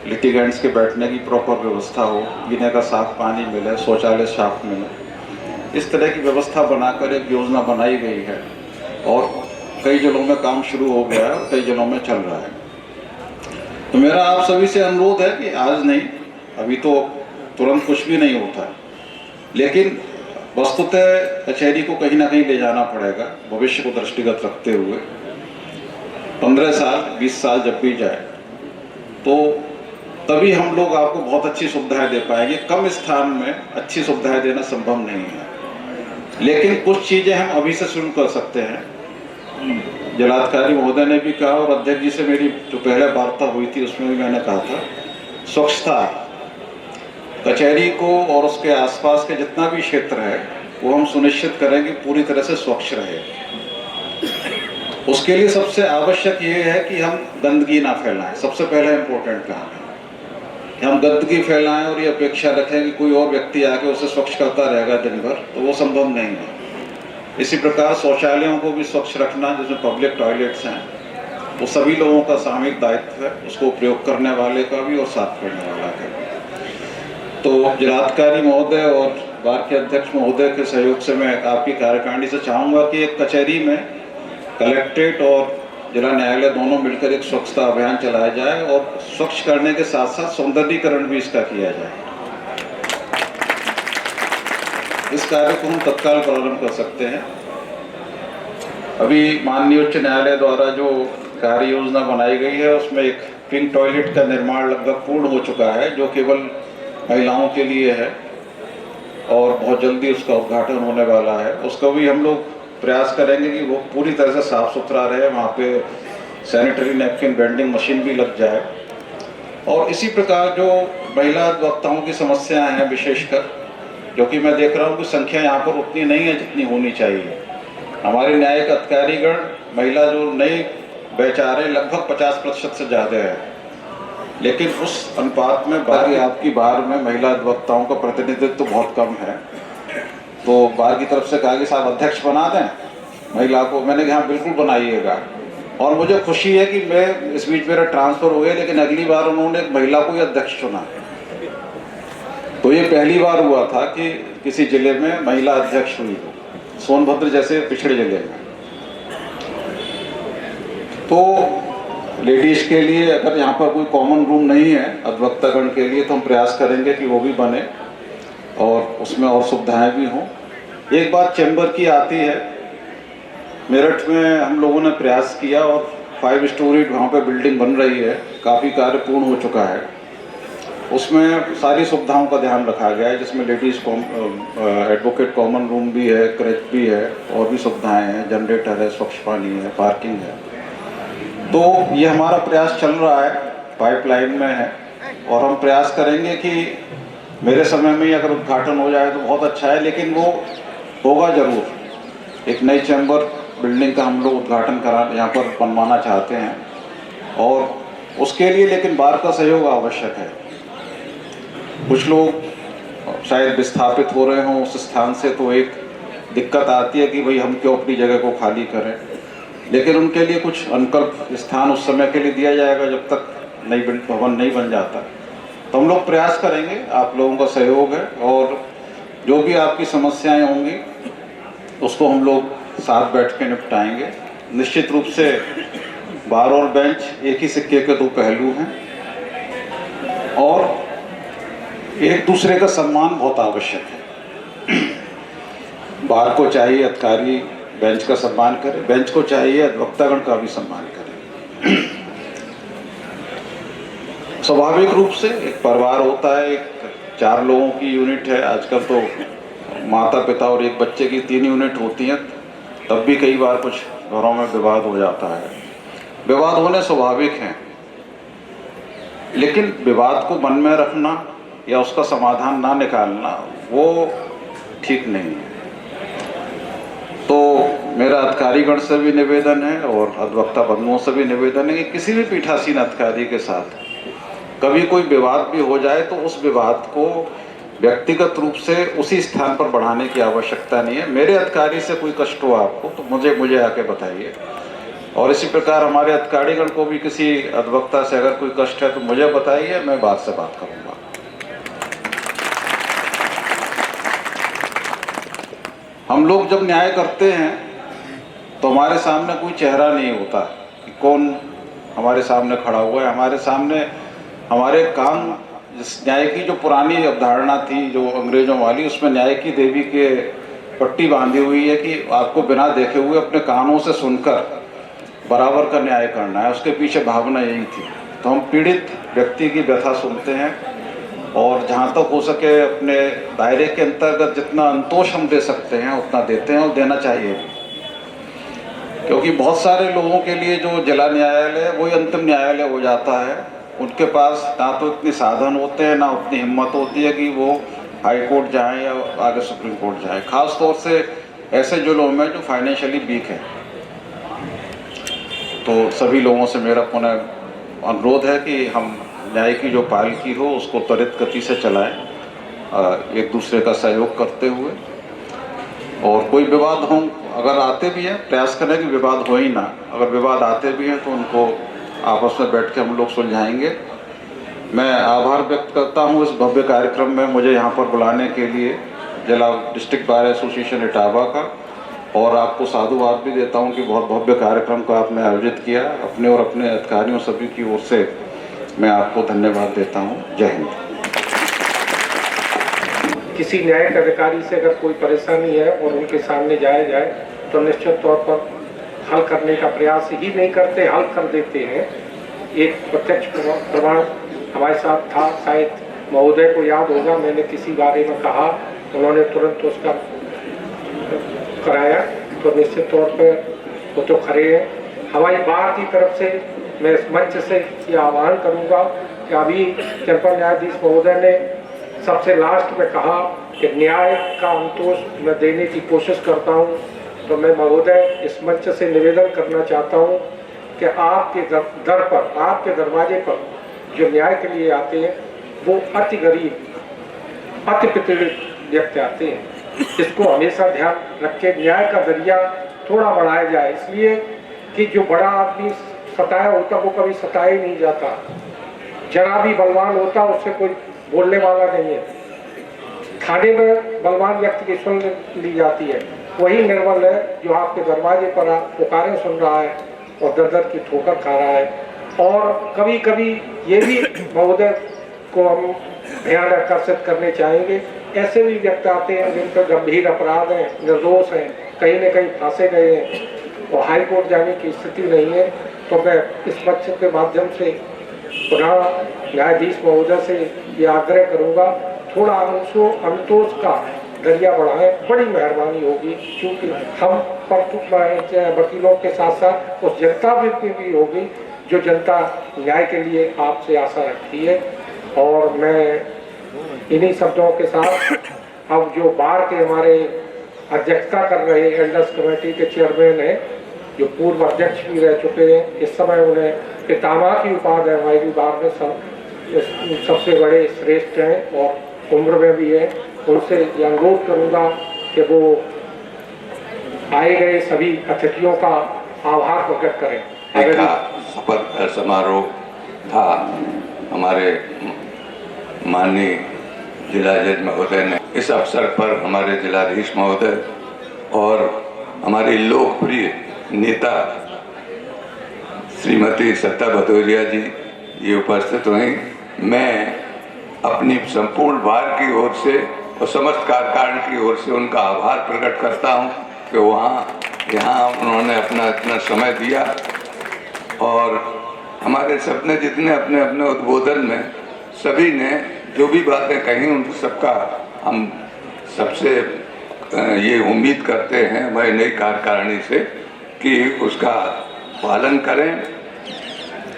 लिटिगेंट्स के बैठने की प्रॉपर व्यवस्था हो, पीने का साफ पानी मिले, शौचालय साफ मिले, इस तरह की व्यवस्था बनाकर एक योजना बनाई गई है और कई जिलों में काम शुरू हो गया है और कई जिलों में चल रहा है। तो मेरा आप सभी से अनुरोध है कि आज नहीं, अभी तो तुरंत कुछ भी नहीं होता, लेकिन वस्तुतः कचहरी को कहीं ना कहीं ले जाना पड़ेगा भविष्य को दृष्टिगत रखते हुए। 15 साल 20 साल जब भी जाए तो तभी हम लोग आपको बहुत अच्छी सुविधाएं दे पाएंगे। कम स्थान में अच्छी सुविधाएं देना संभव नहीं है, लेकिन कुछ चीज़ें हम अभी से शुरू कर सकते हैं। जिलाधिकारी महोदय ने भी कहा और अध्यक्ष जी से मेरी जो पहले वार्ता हुई थी उसमें भी मैंने कहा था, स्वच्छता, कचहरी को और उसके आसपास के जितना भी क्षेत्र है वो हम सुनिश्चित करें कि पूरी तरह से स्वच्छ रहे। उसके लिए सबसे आवश्यक ये है कि हम गंदगी ना फैलाएं। सबसे पहले इम्पोर्टेंट काम है कि हम गंदगी फैलाएं और ये अपेक्षा रखें कि कोई और व्यक्ति आके उसे स्वच्छ करता रहेगा दिन भर, तो वो संभव नहीं है। इसी प्रकार शौचालयों को भी स्वच्छ रखना, जिसमें पब्लिक टॉयलेट्स हैं, वो सभी लोगों का सामूहिक दायित्व है, उसको प्रयोग करने वाले का भी और साफ करने वाला का भी। तो जिलाधिकारी महोदय और बार के अध्यक्ष महोदय के सहयोग से मैं आपकी कार्यकारिणी से चाहूँगा कि एक कचहरी में कलेक्ट्रेट और जिला न्यायालय दोनों मिलकर एक स्वच्छता अभियान चलाया जाए और स्वच्छ करने के साथ साथ सौंदर्यीकरण भी इसका किया जाए। इस कार्य को हम तत्काल प्रारंभ कर सकते हैं। अभी माननीय उच्च न्यायालय द्वारा जो कार्य योजना बनाई गई है उसमें एक पिंक टॉयलेट का निर्माण लगभग पूर्ण हो चुका है, जो केवल महिलाओं के लिए है और बहुत जल्दी उसका उद्घाटन होने वाला है। उसका भी हम लोग प्रयास करेंगे कि वो पूरी तरह से साफ सुथरा रहे, वहाँ पे सैनिटरी नैपकिन वेंडिंग मशीन भी लग जाए। और इसी प्रकार जो महिला अधिवक्ताओं की समस्याएं हैं विशेषकर, जो कि मैं देख रहा हूँ कि संख्या यहाँ पर उतनी नहीं है जितनी होनी चाहिए। हमारे न्यायिक अधिकारीगण महिला जो नई बैच आ रहे लगभग 50% से ज़्यादा है, लेकिन उस अनुपात में बाकी आपकी बार में महिला अधिवक्ताओं का प्रतिनिधित्व तो बहुत कम है। तो बार की तरफ से कहा कि साहब अध्यक्ष बना दें महिला को। मैंने कहा बिल्कुल बनाइएगा, और मुझे खुशी है कि मैं इस बीच मेरा ट्रांसफ़र हो गया, लेकिन अगली बार उन्होंने एक महिला को ही अध्यक्ष चुना। तो ये पहली बार हुआ था कि किसी जिले में महिला अध्यक्ष हुई हो, सोनभद्र जैसे पिछड़े जिले में। तो लेडीज़ के लिए अगर यहाँ पर कोई कॉमन रूम नहीं है अधिवक्तागण के लिए, तो हम प्रयास करेंगे कि वो भी बने और उसमें और सुविधाएं भी हों। एक बात चैम्बर की आती है, मेरठ में हम लोगों ने प्रयास किया और 5 स्टोरी वहाँ पे बिल्डिंग बन रही है, काफ़ी कार्य पूर्ण हो चुका है। उसमें सारी सुविधाओं का ध्यान रखा गया है, जिसमें लेडीज़ एडवोकेट कॉमन रूम भी है, क्रच भी है और भी सुविधाएं हैं, जनरेटर है, स्वच्छ पानी है, पार्किंग है। तो ये हमारा प्रयास चल रहा है, पाइपलाइन में है और हम प्रयास करेंगे कि मेरे समय में ही अगर उद्घाटन हो जाए तो बहुत अच्छा है, लेकिन वो होगा ज़रूर। एक नई चैम्बर बिल्डिंग का हम लोग उद्घाटन यहाँ पर बनवाना चाहते हैं और उसके लिए लेकिन बार का सहयोग आवश्यक है। कुछ लोग शायद विस्थापित हो रहे हों उस स्थान से, तो एक दिक्कत आती है कि भाई हम क्यों अपनी जगह को खाली करें, लेकिन उनके लिए कुछ अनुकल्प स्थान उस समय के लिए दिया जाएगा जब तक नई भवन नहीं बन जाता। तो हम लोग प्रयास करेंगे, आप लोगों का सहयोग है और जो भी आपकी समस्याएं होंगी उसको हम लोग साथ बैठ के निपटाएंगे। निश्चित रूप से बार और बेंच एक ही सिक्के के दो पहलू हैं और एक दूसरे का सम्मान बहुत आवश्यक है। बार को चाहिए अधिकारी बेंच का सम्मान करे, बेंच को चाहिए अधिवक्तागण का भी सम्मान करे। स्वाभाविक रूप से एक परिवार होता है, एक 4 लोगों की यूनिट है, आजकल तो माता पिता और एक बच्चे की 3 यूनिट होती हैं, तब भी कई बार कुछ घरों में विवाद हो जाता है। विवाद होने स्वाभाविक हैं, लेकिन विवाद को मन में रखना या उसका समाधान ना निकालना वो ठीक नहीं है। तो मेरा अधिकारीगण से भी निवेदन है और अधिवक्ता बंधुओं से भी निवेदन है कि किसी भी पीठासीन अधिकारी के साथ कभी कोई विवाद भी हो जाए तो उस विवाद को व्यक्तिगत रूप से उसी स्थान पर बढ़ाने की आवश्यकता नहीं है। मेरे अधिकारी से कोई कष्ट हो आपको तो मुझे आके बताइए, और इसी प्रकार हमारे अधिकारीगण को भी किसी अधिवक्ता से अगर कोई कष्ट है तो मुझे बताइए, मैं बात से बात करूँगा। हम लोग जब न्याय करते हैं तो हमारे सामने कोई चेहरा नहीं होता कि कौन हमारे सामने खड़ा हुआ है। हमारे सामने हमारे काम, जिस न्याय की जो पुरानी अवधारणा थी जो अंग्रेजों वाली, उसमें न्याय की देवी के पट्टी बांधी हुई है कि आपको बिना देखे हुए अपने कानों से सुनकर बराबर का न्याय करना है। उसके पीछे भावना यही थी। तो हम पीड़ित व्यक्ति की व्यथा सुनते हैं और जहाँ तक हो सके अपने दायरे के अंतर्गत जितना अंतोष हम दे सकते हैं उतना देते हैं और देना चाहिए भी, क्योंकि बहुत सारे लोगों के लिए जो जिला न्यायालय है वही अंतिम न्यायालय हो जाता है। उनके पास ना तो इतने साधन होते हैं, ना उतनी हिम्मत होती है कि वो हाई कोर्ट जाएं या आगे सुप्रीम कोर्ट जाएं, खास तौर से ऐसे जो लोग हैं जो फाइनेंशियली वीक हैं। तो सभी लोगों से मेरा पुनः अनुरोध है कि हम न्याय की जो पालकी हो उसको त्वरित गति से चलाएं, एक दूसरे का सहयोग करते हुए। और कोई विवाद हो, अगर आते भी हैं प्रयास करें कि विवाद हो ही ना, अगर विवाद आते भी हैं तो उनको आपस में बैठ के हम लोग सुलझाएंगे। मैं आभार व्यक्त करता हूं इस भव्य कार्यक्रम में मुझे यहाँ पर बुलाने के लिए जिला डिस्ट्रिक्ट बार एसोसिएशन इटावा का, और आपको साधुवाद भी देता हूं कि बहुत भव्य कार्यक्रम का आपने आयोजित किया। अपने और अपने अधिकारियों सभी की ओर से मैं आपको धन्यवाद देता हूं। जय हिंद। किसी न्यायिक अधिकारी से अगर कोई परेशानी है और उनके सामने जाया जाए तो निश्चित तौर पर हल करने का प्रयास ही नहीं करते, हल कर देते हैं। एक प्रत्यक्ष प्रमाण हमारे साथ था, शायद महोदय को याद होगा, मैंने किसी बारे में कहा, उन्होंने तुरंत उसका कराया। तो निश्चित तौर पर वो तो खड़े हैं। हमारी बार की तरफ से मैं इस मंच से ये आह्वान करूंगा कि अभी जनपद न्यायाधीश महोदय ने सबसे लास्ट में कहा कि न्याय का अंतोष मैं देने की कोशिश करता हूं, तो मैं महोदय इस मंच से निवेदन करना चाहता हूं कि आपके दर पर, आपके दरवाजे पर जो न्याय के लिए आते हैं वो अति गरीब, अति पीड़ित व्यक्ति आते हैं। इसको हमेशा ध्यान रखें, न्याय का जरिया थोड़ा बढ़ाया जाए, इसलिए कि जो बड़ा आदमी सताया होता वो कभी सताया ही नहीं जाता। जरा भी बलवान होता उससे कोई बोलने वाला नहीं है। थाने में बलवान व्यक्ति की सुन ली जाती है, वही निर्बल है जो आपके दरवाजे पर आप पुकारें सुन रहा है, और दर दर की ठोकर खा रहा है। और कभी कभी ये भी महोदय को हम ध्यान आकर्षित करने चाहेंगे, ऐसे भी व्यक्ति आते हैं जिन पर गंभीर अपराध हैं, निर्दोष हैं, कहीं न कहीं फांसे गए हैं और हाई कोर्ट जाने की स्थिति नहीं है। तो मैं इस पक्ष के माध्यम से पुनः न्यायाधीश महोदय से ये आग्रह करूँगा, थोड़ा अनुतोष का दरिया बढ़ाएं, बड़ी मेहरबानी होगी। क्योंकि हम पर वकीलों के साथ साथ उस जनता भी होगी जो जनता न्याय के लिए आपसे आशा रखती है। और मैं इन्हीं शब्दों के साथ अब जो बार के हमारे अध्यक्षता कर रहे एल्डर्स कमेटी के चेयरमैन हैं, जो पूर्व अध्यक्ष भी रह चुके हैं, इस समय उन्हें पितामह की उपाधि हमारी बार में सबसे बड़े श्रेष्ठ हैं और उम्र में भी है। उनसे ये अनुरोध करूँगा कि वो आए गए सभी अतिथियों का आभार प्रकट करें। शपथ समारोह था, हमारे माननीय जिला जज महोदय ने इस अवसर पर हमारे जिलाधीश महोदय और हमारी लोकप्रिय नेता श्रीमती सत्ता भदौरिया जी ये उपस्थित हुई। मैं अपनी संपूर्ण बार की ओर से और समस्त कार्यकारिणी की ओर से उनका आभार प्रकट करता हूं कि यहाँ उन्होंने अपना इतना समय दिया और हमारे सबने जितने अपने अपने उद्बोधन में सभी ने जो भी बातें कही उन सबका हम सबसे ये उम्मीद करते हैं हमारी नई कार्यकारिणी से कि उसका पालन करें।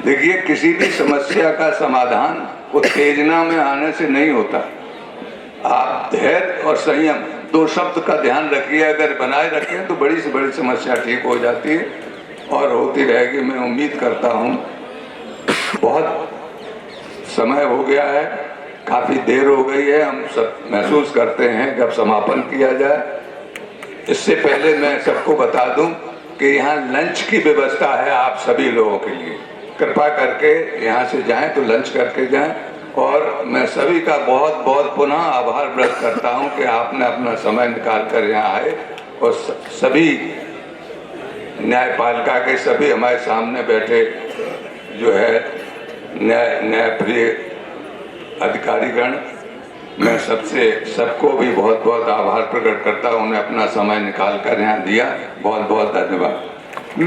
देखिए, किसी भी समस्या का समाधान उत्तेजना में आने से नहीं होता। आप धैर्य और संयम दो शब्द का ध्यान रखिए, अगर बनाए रखें तो बड़ी से बड़ी समस्या ठीक हो जाती है और होती रहेगी। मैं उम्मीद करता हूँ, बहुत समय हो गया है, काफ़ी देर हो गई है, हम सब महसूस करते हैं जब समापन किया जाए। इससे पहले मैं सबको बता दूं कि यहाँ लंच की व्यवस्था है आप सभी लोगों के लिए। कृपा करके यहाँ से जाएं तो लंच करके जाएं। और मैं सभी का बहुत बहुत पुनः आभार व्यक्त करता हूँ कि आपने अपना समय निकाल कर यहाँ आए और सभी न्यायपालिका के सभी हमारे सामने बैठे जो है न्यायप्रिय अधिकारीगण, मैं सबको भी बहुत बहुत आभार प्रकट करता हूँ। उन्हें अपना समय निकाल कर यहाँ दिया, बहुत बहुत धन्यवाद।